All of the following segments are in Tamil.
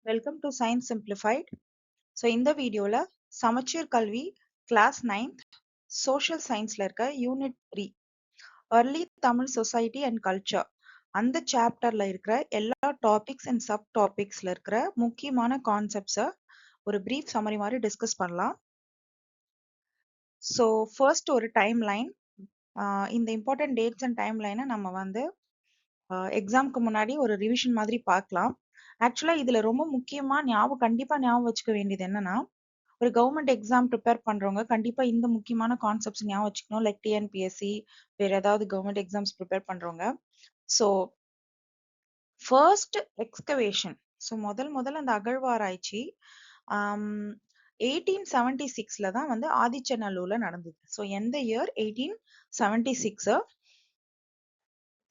Welcome to science simplified. So இந்த வீடியோவில் சமச்சீர் கல்வி கிளாஸ் 9th சோஷியல் சயின்ஸில் இருக்க unit 3 early Tamil society and culture அந்த சாப்டரில் இருக்கிற எல்லா டாபிக்ஸ் அண்ட் சப் டாபிக்ஸில் இருக்கிற முக்கியமான கான்செப்ட்ஸை ஒரு ப்ரீஃப் சம்மரி மாதிரி டிஸ்கஸ் பண்ணலாம். ஸோ ஃபர்ஸ்ட் ஒரு டைம் லைன், இந்த இம்பார்ட்டன்ட் டேட்ஸ் அண்ட் டைம் லைனை நம்ம வந்து எக்ஸாம்க்கு முன்னாடி ஒரு ரிவிஷன் மாதிரி பார்க்கலாம். ஆக்சுவலா இதுல ரொம்ப முக்கியமா கண்டிப்பா ஞாபகம் வச்சுக்க வேண்டியது என்னன்னா, ஒரு கவர்மெண்ட் எக்ஸாம் ப்ரிப்பேர் பண்றவங்க கண்டிப்பா இந்த முக்கியமான கான்செப்ட்ஸ் ஞாபகம் வச்சுக்கணும். லைக் டிஎன்பிஎஸ்சி, வேற ஏதாவது கவர்மெண்ட் எக்ஸாம்ஸ் ப்ரிப்பேர் பண்றவங்க. ஸோ ஃபர்ஸ்ட் எக்ஸ்கவேஷன், ஸோ முதல் அந்த அகழ்வாராய்ச்சி 1876ல தான் வந்து ஆதிச்சநல்லூர்ல நடந்தது. ஸோ எந்த இயர்? 1876.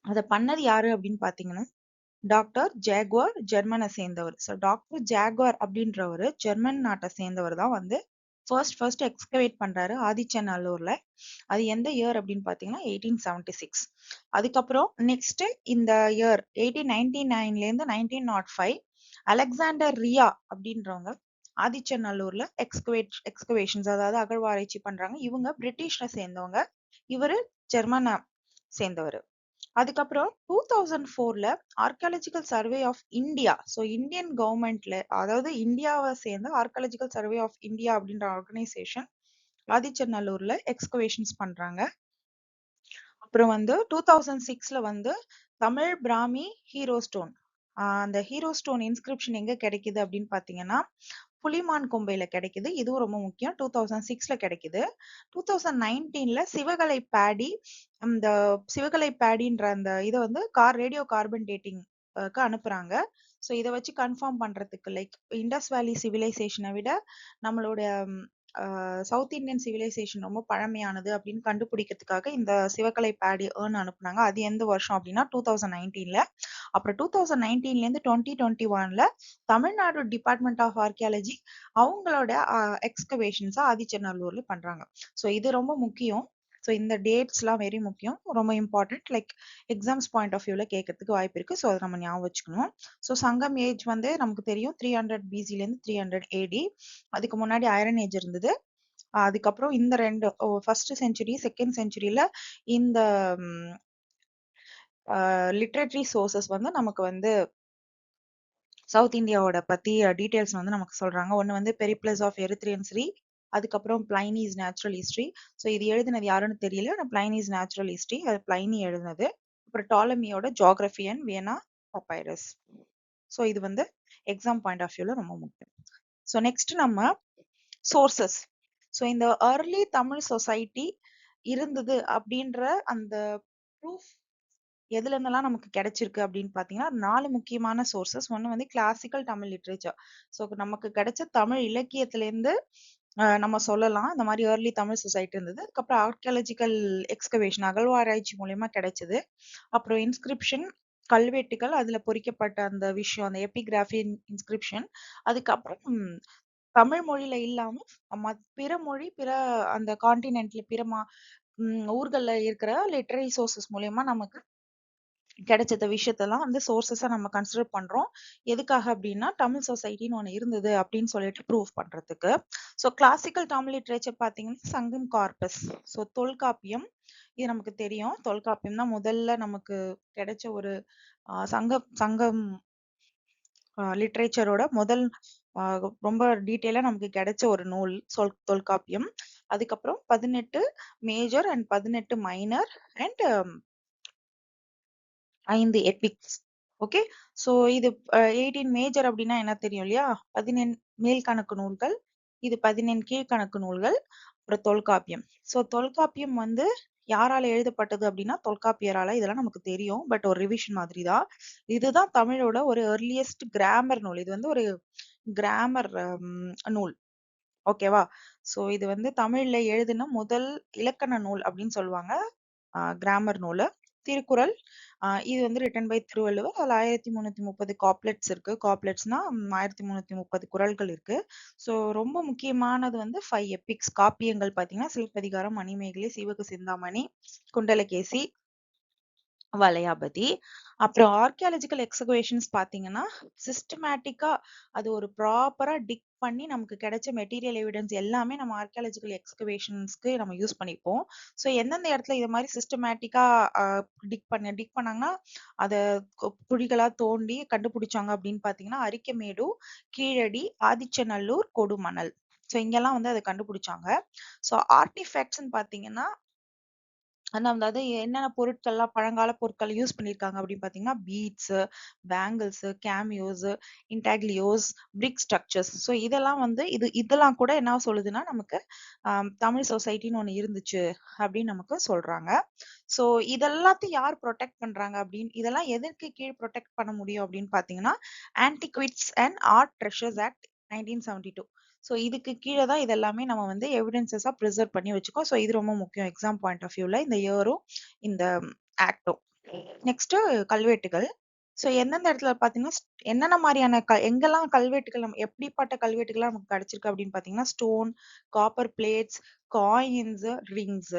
அதை பண்ணது யாரு அப்படின்னு பாத்தீங்கன்னா டாக்டர் ஜாகுவார், ஜெர்மனை சேர்ந்தவர். ஸோ டாக்டர் ஜாகுவார் அப்படின்றவர் ஜெர்மன் நாட்டை சேர்ந்தவர் தான் வந்து ஃபர்ஸ்ட் எக்ஸ்கவேட் பண்றாரு ஆதிச்சநல்லூர்ல. அது எந்த இயர் அப்படின்னு பாத்தீங்கன்னா 1876. அதுக்கப்புறம் நெக்ஸ்ட் இந்த இயர் 1899ல இருந்து 1905 அலெக்சாண்டர் ரியா அப்படின்றவங்க ஆதிச்சநல்லூர்ல எக்ஸ்கவேஷன்ஸ், அதாவது அகழ்வாராய்ச்சி பண்றாங்க. இவங்க பிரிட்டிஷ்ல சேர்ந்தவங்க, இவரு ஜெர்மனை சேர்ந்தவர். அதுக்கப்புறம் 2004ல archaeological survey of India, so Indian கவர்மெண்ட்ல, அதாவது இந்தியாவை சேர்ந்த ஆர்கியாலஜிக்கல் சர்வே ஆஃப் இந்தியா அப்படின்ற ஆர்கனைசேஷன் ஆதிச்சநல்லூர்ல எக்ஸ்கவேஷன்ஸ் பண்றாங்க. அப்புறம் வந்து 2006ல வந்து தமிழ் பிராமி ஹீரோ ஸ்டோன், அந்த ஹீரோ ஸ்டோன் இன்ஸ்கிரிப்ஷன் எங்க கிடைக்குது அப்படின்னு பாத்தீங்கன்னா புலிமான் கொம்பையில கிடைக்குது. இதுவும் ரொம்ப முக்கியம். 2006ல கிடைக்குது. 2019ல சிவகலை பேடி, இந்த சிவகலை பேடின்ற அந்த இதை வந்து ரேடியோ கார்பன் டேட்டிங் அனுப்புறாங்க. ஸோ இதை வச்சு கன்ஃபார்ம் பண்றதுக்கு, லைக் இண்டஸ் வேலி சிவிலைசேஷனை விட நம்மளோட சவுத் இந்தியன் சிவிலைசேஷன் ரொம்ப பழமையானது அப்படின்னு கண்டுபிடிக்கிறதுக்காக இந்த சிவகலை பேடி அனுப்புனாங்க. அது எந்த வருஷம் அப்படின்னா 2019ல. அப்புறம் 2019ல இருந்து 2021ல தமிழ்நாடு டிபார்ட்மெண்ட் ஆஃப் ஆர்கியாலஜி அவங்களோட எக்ஸ்கவேஷன்ஸா ஆதிச்சநல்லூர்ல பண்றாங்க. ஸோ இது ரொம்ப முக்கியம். ஸோ இந்த டேட்ஸ்லாம் வெரி முக்கியம், ரொம்ப important. Like exams point of வியூல கேட்கறதுக்கு வாய்ப்பு இருக்கு. ஸோ அதை நம்ம ஞாபகம் வச்சுக்கணும். ஸோ சங்கம் ஏஜ் வந்து நமக்கு தெரியும் 300 பிசிலேருந்து 300 AD. அதுக்கு முன்னாடி ஐரன் ஏஜ் இருந்தது. அதுக்கப்புறம் இந்த ரெண்டு ஃபர்ஸ்ட் செஞ்சுரி செகண்ட் செஞ்சுரியில இந்த லிட்ரேட்டரி சோர்சஸ் வந்து நமக்கு வந்து சவுத் இந்தியாவோட பத்தி டீடைல்ஸ் வந்து நமக்கு சொல்றாங்க. ஒன்னு வந்து பெரிப்ளஸ் ஆஃப் எரித்ரியன் ஸ்ரீ, அதுக்கப்புறம் பிளைனிஸ் நேச்சுரல் ஹிஸ்டரி. ஸோ இது எழுதினது யாருன்னு தெரியல, ஆனால் பிளைனிஸ் நேச்சுரல் ஹிஸ்டரி அது பிளைனி எழுதினது. அப்புறம் டாலமியோட ஜியோகிராஃபி அண்ட் வியனா பப்பைரஸ். ஸோ இது வந்து எக்ஸாம் பாயிண்ட் ஆஃப் வியூல ரொம்ப முக்கியம். ஸோ நெக்ஸ்ட் நம்ம சோர்சஸ். ஸோ இந்த ஏர்லி தமிழ் சொசைட்டி இருந்தது அப்படின்ற அந்த ப்ரூஃப் எதுல இருந்தெல்லாம் நமக்கு கிடைச்சிருக்கு அப்படின்னு பாத்தீங்கன்னா 4 முக்கியமான சோர்சஸ். ஒன்னு வந்து கிளாசிக்கல் தமிழ் லிட்ரேச்சர். ஸோ நமக்கு கிடைச்ச தமிழ் இலக்கியத்துல இருந்து நம்ம சொல்லலாம் இந்த மாதிரி ஏர்லி தமிழ் சொசைட்டி இருந்தது. அதுக்கப்புறம் ஆர்கியாலஜிக்கல் எக்ஸ்கவேஷன், அகழ்வாராய்ச்சி மூலியமா கிடைச்சது. அப்புறம் இன்ஸ்கிரிப்ஷன், கல்வெட்டுகள், அதுல பொறிக்கப்பட்ட அந்த விஷயம், அந்த எபிகிராஃபி இன்ஸ்கிரிப்ஷன். அதுக்கப்புறம் தமிழ் மொழியில இல்லாம பிற மொழி, பிற அந்த கான்டினென்ட்ல பிற ஊர்கள்ல இருக்கிற லிட்டரரி சோர்சஸ் மூலியமா நமக்கு கிடைச்ச விஷயத்தெல்லாம் வந்து சோர்சஸா நம்ம கன்சிடர் பண்றோம். எதுக்காக அப்படின்னா தமிழ் சொசைட்டின்னு ஒண்ணு இருந்தது அப்படின்னு சொல்லிட்டு ப்ரூவ் பண்றதுக்கு. ஸோ கிளாசிக்கல் தமிழ் லிட்ரேச்சர் பாத்தீங்கன்னா சங்கம் கார்பஸ், ஸோ தொல்காப்பியம். இது நமக்கு தெரியும். தொல்காப்பியம் தான் முதல்ல நமக்கு கிடைச்ச ஒரு சங்கம் லிட்ரேச்சரோட முதல் ரொம்ப டீட்டெயிலா நமக்கு கிடைச்ச ஒரு நூல் தொல்காப்பியம். அதுக்கப்புறம் 18 major and 18 minor and 5 epics. Okay, so இது 18 மேஜர் அப்படின்னா என்ன தெரியும் இல்லையா? 14 மேல்கணக்கு நூல்கள், இது 14 கீழ்கணக்கு நூல்கள், அப்புறம் தொல்காப்பியம். ஸோ தொல்காப்பியம் வந்து யாரால எழுதப்பட்டது அப்படின்னா தொல்காப்பியரால. இதெல்லாம் நமக்கு தெரியும், பட் ஒரு ரிவிஷன் மாதிரி தான். இதுதான் தமிழோட ஒரு ஏர்லியஸ்ட் கிராமர் நூல். இது வந்து ஒரு கிராமர் நூல். ஓகேவா? ஸோ இது வந்து தமிழ்ல எழுதின முதல் இலக்கண நூல் அப்படின்னு சொல்லுவாங்க, கிராமர் நூல். திருக்குறள், இது வந்து ரிட்டன் பை திருவள்ளுவர். அதில் 1330 காப்லெட்ஸ் இருக்கு. காப்லெட்ஸ்னா 1330 குறள்கள் இருக்கு. ஸோ ரொம்ப முக்கியமானது வந்து 5 எபிக்ஸ் காப்பியங்கள் பார்த்தீங்கன்னா சிலப்பதிகாரம், மணிமேகலை, சீவக சிந்தாமணி, குண்டலகேசி, வளையாபதி. அப்புறம் ஆர்க்கியாலஜிக்கல் எக்ஸ்கவேஷன்ஸ் பார்த்தீங்கன்னா, சிஸ்டமேட்டிக்கா அது ஒரு ப்ராப்பரா டிக் பண்ணி நமக்கு கிடைச்ச மெட்டீரியல் எவிடன்ஸ் எல்லாமே நம்ம ஆர்க்கியாலஜிக்கல் எக்ஸ்கவேஷன்ஸ்க்கு நம்ம யூஸ் பண்ணிப்போம். ஸோ எந்தெந்த இடத்துல இது மாரி சிஸ்டமேட்டிக்கா அ டிக் பண்ணாங்கன்னா, அத குழிகளா தோண்டி கண்டுபிடிச்சாங்க அப்படின்னு பார்த்தீங்கன்னா, அரிக்கமேடு, கீழடி, ஆதிச்சநல்லூர், கொடுமணல். ஸோ இங்கெல்லாம் வந்து அத கண்டுபிடிச்சாங்க. ஸோ ஆர்டிஃபேக்ட்ஸ்ன்னு பார்த்தீங்கன்னா, அதாவது என்னென்ன பொருட்கள்லாம் பழங்கால பொருட்கள் யூஸ் பண்ணியிருக்காங்க அப்படின்னு பார்த்தீங்கன்னா, பீட்ஸு, பேங்கிள்ஸு, கேமியோஸு, இன்டாக்லியோஸ், பிரிக் ஸ்ட்ரக்சர்ஸ். ஸோ இதெல்லாம் வந்து இதெல்லாம் கூட என்ன சொல்லுதுன்னா, நமக்கு தமிழ் சொசைட்டின்னு ஒண்ணு இருந்துச்சு அப்படின்னு நமக்கு சொல்றாங்க. ஸோ இதெல்லாத்தையும் யார் புரொடெக்ட் பண்றாங்க அப்படின்னு இதெல்லாம் எதற்கு கீழ் புரொடெக்ட் பண்ண முடியும் அப்படின்னு பார்த்தீங்கன்னா, antiquities and art treasures act 1972. So இதுக்கு கீழ தான் இது எல்லாமே நம்ம வந்து எவிடன்ஸஸா பிரிசர்வ் பண்ணி வச்சுக்கோம். ஸோ இது ரொம்ப முக்கியம் எக்ஸாம் பாயிண்ட் ஆஃப் வியூல இந்த இயரும் இந்த ஆக்டும். நெக்ஸ்ட் கல்வெட்டுகள். ஸோ எந்தெந்த இடத்துல பார்த்தீங்கன்னா, என்னென்ன மாரியான எங்கெல்லாம் கல்வெட்டுகள் எப்படிப்பட்ட கல்வெட்டுகள்லாம் நமக்கு கிடைச்சிருக்கு அப்படின்னு பார்த்தீங்கன்னா, stone, copper plates, coins, rings.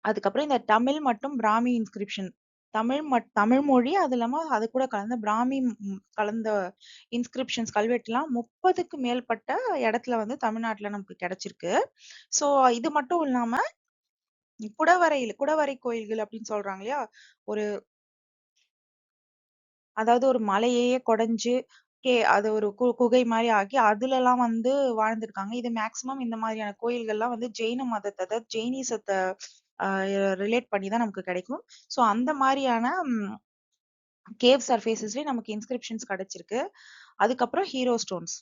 அதுக்கப்புறம் இந்த தமிழ் மற்றும் பிராமி இன்ஸ்கிரிப்ஷன். தமிழ் மொழி அது இல்லாம அது கூட கலந்த பிராமி கலந்த இன்ஸ்கிரிப்ஷன்ஸ் கல்வெட்டுலாம் 30க்கு மேற்பட்ட இடத்துல வந்து தமிழ்நாட்டுல நமக்கு கிடைச்சிருக்கு. ஸோ இது மட்டும் இல்லாம குடவரை கோயில்கள் அப்படின்னு சொல்றாங்க இல்லையா? ஒரு அதாவது ஒரு மலையையே கொடைஞ்சு அது ஒரு குகை மாரி ஆக்கி அதுலலாம் வந்து வாழ்ந்திருக்காங்க. இது மேக்ஸிமம் இந்த மாதிரியான கோயில்கள்லாம் வந்து ஜெயின மதத்த அதாவது ஜெயினிசத்த அ ரிலேட் பண்ணி தான் நமக்கு கிடைக்கும். ஸோ அந்த மாரியான கேவ் சர்ஃபேசஸ்லயே நமக்கு இன்ஸ்கிரிப்ஷன்ஸ் கிடைச்சிருக்கு. அதுக்கப்புறம் ஹீரோ ஸ்டோன்ஸ்.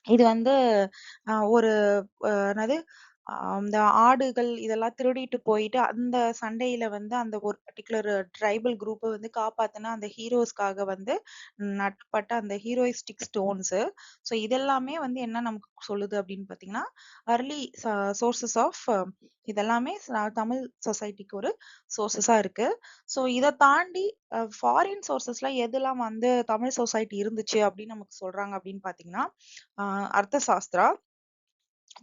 இது வந்து ஒரு என்னது அந்த ஆடுகள் இதெல்லாம் திருடிட்டு போயிட்டு அந்த சண்டையில வந்து அந்த ஒரு பர்ட்டிகுலர் ட்ரைபல் குரூப்ப வந்து காப்பாத்துன அந்த ஹீரோஸ்க்காக வந்து நட்டப்பட்ட அந்த ஹீரோயிஸ்டிக் ஸ்டோன்ஸ். ஸோ இதெல்லாமே வந்து என்ன நமக்கு சொல்லுது அப்படின்னு பார்த்தீங்கன்னா, அர்லி சோர்சஸ் ஆஃப் இதெல்லாமே தமிழ் சொசைட்டிக்கு ஒரு சோர்சஸா இருக்கு. ஸோ இத தாண்டி ஃபாரின் சோர்சஸ்ல எதெல்லாம் வந்து தமிழ் சொசைட்டி இருந்துச்சு அப்படின்னு நமக்கு சொல்றாங்க அப்படின்னு பார்த்தீங்கன்னா, அர்த்த சாஸ்திரா,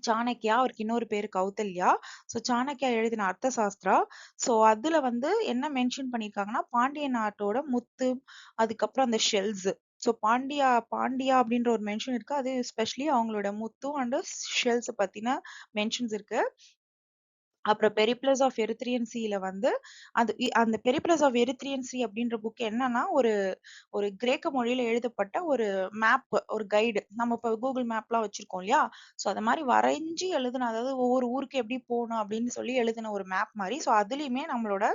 சாணக்கியா, அவருக்கு இன்னொரு பேரு கௌதல்யா. ஸோ சாணக்கியா எழுதின அர்த்த சாஸ்திரா. ஸோ அதுல வந்து என்ன மென்ஷன் பண்ணியிருக்காங்கன்னா, பாண்டிய நாட்டோட முத்து, அதுக்கப்புறம் அந்த ஷெல்ஸ். ஸோ பாண்டியா அப்படின்ற ஒரு மென்ஷன் இருக்கு. அது எஸ்பெஷலி அவங்களோட முத்து அண்ட் ஷெல்ஸ் பத்தின மென்ஷன்ஸ் இருக்கு. அப்புறம் பெரிப்ளஸ் ஆஃப் எரித்ரியன் சீல வந்து அந்த பெரிப்ளஸ் ஆஃப் எரித்ரியன் சி அப்படின்ற புக் என்னன்னா, ஒரு ஒரு கிரேக்க மொழியில எழுதப்பட்ட ஒரு மேப், ஒரு கைடு. நம்ம இப்ப கூகுள் மேப்லாம் வச்சிருக்கோம் இல்லையா? ஸோ அத மாரி வரைஞ்சு எழுதுன அதாவது ஒவ்வொரு ஊருக்கு எப்படி போணும் அப்படின்னு சொல்லி எழுதின ஒரு மேப் மாரி. ஸோ அதுலயுமே நம்மளோட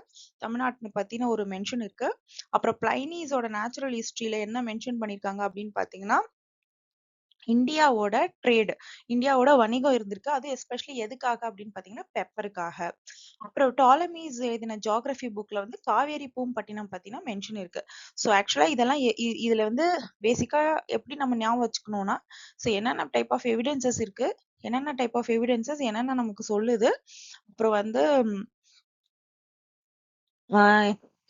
தமிழ்நாட்ட பத்தின ஒரு மென்ஷன் இருக்கு. அப்புறம் பிளைனீஸோட நேச்சுரல் ஹிஸ்டரியில என்ன மென்ஷன் பண்ணியிருக்காங்க அப்படின்னு பார்த்தீங்கன்னா, இந்தியாவோட ட்ரேட், இந்தியாவோட வணிகம் இருந்திருக்கு. அது எஸ்பெஷலி எதுக்காக அப்படின்னு பார்த்தீங்கன்னா, பெப்பருக்காக. அப்புறம் டாலமீஸ் எழுதின ஜியோகிராஃபி புக்ல வந்து காவேரி பூம்பட்டினம் பத்தின மென்ஷன் இருக்கு. ஸோ ஆக்சுவலா இதெல்லாம் இதுல வந்து பேசிக்கா எப்படி நம்ம ஞாபகம் வச்சுக்கணும்னா, ஸோ என்னென்ன டைப் ஆஃப் எவிடன்சஸ் இருக்கு, என்னென்ன டைப் ஆஃப் எவிடன்சஸ் என்னென்ன நமக்கு சொல்லுது, அப்புறம் வந்து ஆ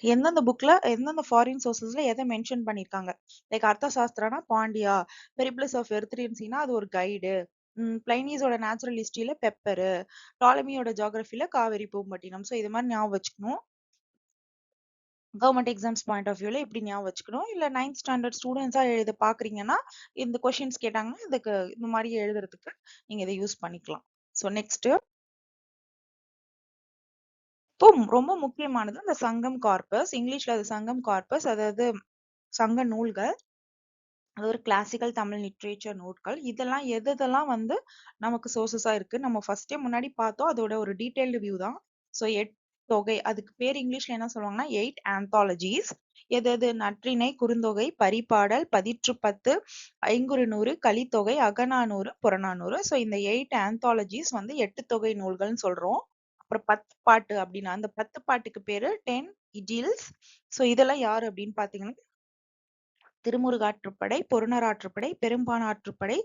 எந்தெந்த புக்ல, எந்தெந்த ஃபாரின் சோர்சஸ்ல எத மென்ஷன் பண்ணியிருக்காங்க. லைக் அர்த்த சாஸ்திரானா பாண்டியா, பெரிப்ளஸ் ஆஃப் எர்த்ரியன்சினா அது ஒரு கைடு. பிளைனீஸோட நேச்சுரல் ஹிஸ்டரியில பெப்பரு, டாலமியோட ஜியோகிராஃபில காவேரி பூம்பட்டினம். ஸோ இது மாரி ஞாபகம் வச்சுக்கணும். கவர்மெண்ட் எக்ஸாம்ஸ் பாயிண்ட் ஆஃப் வியூல இப்படி ஞாபகம் வச்சுக்கணும். இல்ல 9th ஸ்டாண்டர்ட் ஸ்டூடெண்ட்ஸா எழுத பாக்குறீங்கன்னா, இந்த கொஸ்டின்ஸ் கேட்டாங்கன்னா, இதுக்கு இந்த மாரி எழுதுறதுக்கு நீங்க இத யூஸ் பண்ணிக்கலாம். ஸோ நெக்ஸ்ட் இப்போ ரொம்ப முக்கியமானது இந்த சங்கம் கார்பஸ். இங்கிலீஷ்ல அது சங்கம் கார்பஸ். அதாவது சங்க நூல்கள். அது ஒரு கிளாசிக்கல் தமிழ் லிட்ரேச்சர் நூட்கள். இதெல்லாம் எதெல்லாம் வந்து நமக்கு சோர்சஸா இருக்கு. நம்ம ஃபர்ஸ்ட்டே முன்னாடி பார்த்தோம். அதோட ஒரு டீடைல்டு வியூ தான். ஸோ தொகை. அதுக்கு பேர் இங்கிலீஷ்ல என்ன சொல்லுவாங்கன்னா, 8 ஆந்தாலஜிஸ். எது நற்றிணை, குறுந்தொகை, பரிபாடல், பதிற்றுப்பத்து, ஐங்குறுநூறு, கலித்தொகை, அகநானூறு, புறநானூறு. ஸோ இந்த 8 ஆந்தாலஜிஸ் வந்து 8 தொகை நூல்கள்னு சொல்றோம். அப்புறம் 10 பாட்டு அப்படின்னா, அந்த 10 பாட்டுக்கு பேரு 10 இடில்ஸ். ஸோ இதெல்லாம் யாரு அப்படின்னு பார்த்தீங்கன்னா, திருமுருகாற்றுப்படை, பொருணராற்றுப்படை, பெரும்பாணாற்றுப்படை,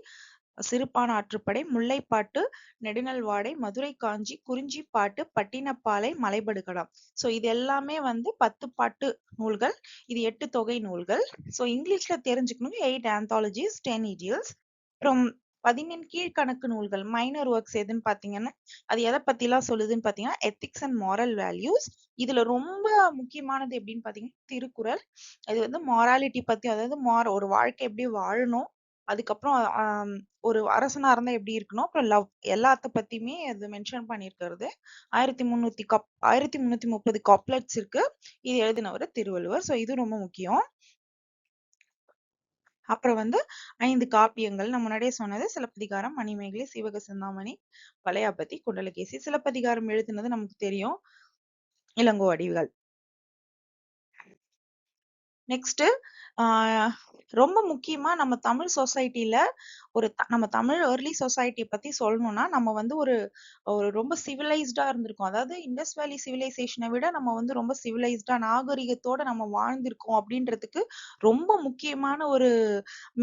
சிறுபாணாற்றுப்படை, முல்லைப்பாட்டு, நெடுநல்வாடை, மதுரை காஞ்சி, குறிஞ்சிப்பாட்டு, பட்டினப்பாலை, மலைபடுகடாம். ஸோ இது எல்லாமே வந்து 10 பாட்டு நூல்கள். இது 8 தொகை நூல்கள். ஸோ இங்கிலீஷ்ல தெரிஞ்சுக்கணும் 8 ஆந்தாலஜிஸ், 10 இடியல்ஸ். அப்புறம் பதினெண் கீழ்கணக்கு நூல்கள் மைனர் ஒர்க்ஸ் எதுன்னு பாத்தீங்கன்னா அது எதை பத்திலாம் சொல்லுதுன்னு பாத்தீங்கன்னா எத்திக்ஸ் அண்ட் மாரல் வேல்யூஸ். இதுல ரொம்ப முக்கியமானது எப்படின்னு பாத்தீங்கன்னா திருக்குறள். இது வந்து மாராலிட்டி பத்தி, அதாவது ஒரு வாழ்க்கை எப்படி வாழணும், அதுக்கப்புறம் ஒரு அரசனா இருந்தா எப்படி இருக்கணும், அப்புறம் லவ் எல்லாத்த பத்தியுமே அது மென்ஷன் பண்ணியிருக்கிறது. 1330 காப்லெட்ஸ் இருக்கு. இது எழுதினவர் திருவள்ளுவர். ஸோ இது ரொம்ப முக்கியம். அப்புறம் வந்து 5 காப்பியங்கள் நான் முன்னாடியே சொன்னது சிலப்பதிகாரம், மணிமேகலை, சீவக சிந்தாமணி, வளையாபதி, குண்டலகேசி. சிலப்பதிகாரம் எழுதினது நமக்கு தெரியும், இளங்கோ அடிகள். நெக்ஸ்ட் ரொம்ப முக்கியமா நம்ம தமிழ் சொசைட்டில நம்ம தமிழ் ஏர்லி சொசைட்டியை பத்தி சொல்லணும்னா நம்ம வந்து ஒரு ஒரு ரொம்ப சிவிலைஸ்டா இருந்திருக்கோம். அதாவது இண்டஸ் வேலி சிவிலைசேஷனை விட நம்ம வந்து ரொம்ப சிவிலைஸ்டா நாகரிகத்தோட நம்ம வாழ்ந்திருக்கோம் அப்படின்றதுக்கு ரொம்ப முக்கியமான ஒரு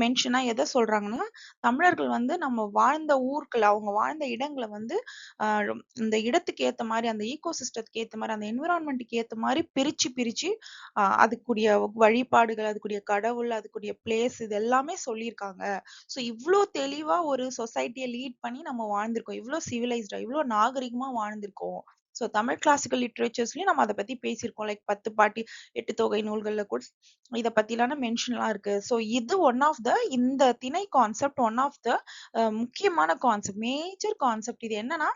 மென்ஷனா எதை சொல்றாங்கன்னா தமிழர்கள் வந்து நம்ம வாழ்ந்த ஊர்கள், அவங்க வாழ்ந்த இடங்களை வந்து இந்த இடத்துக்கு ஏத்த மாதிரி, அந்த ஈகோ சிஸ்டத்துக்கு ஏத்த மாதிரி, அந்த என்விரான்மெண்ட்டுக்கு ஏத்த மாதிரி பிரிச்சு பிரிச்சு அதுக்குரிய வழிபாடுகள், அதுக்குரிய கடவுள், அதுக்குரிய பிளேஸ் இது எல்லாமே சொல்லியிருக்காங்க. ஸோ இவ்ளோ தெளிவா ஒரு சொசைட்டியை லீட் பண்ணி நம்ம வாழ்ந்திருக்கோம். இவ்ளோ சிவிலைஸ்டா, இவ்ளோ நாகரிகமா வாழ்ந்திருக்கோம். ஸோ தமிழ் கிளாசிக்கல் லிட்ரேச்சர்ஸ்லயும் நம்ம அதை பத்தி பேசியிருக்கோம். லைக் 10 பாட்டி 8 தொகை நூல்கள்ல கூட இத பத்திலான மென்ஷன்லாம் இருக்கு. ஸோ இது ஒன் ஆஃப் த இந்த திணை கான்செப்ட் ஒன் ஆஃப் த முக்கியமான கான்செப்ட், மேஜர் கான்செப்ட். இது என்னன்னா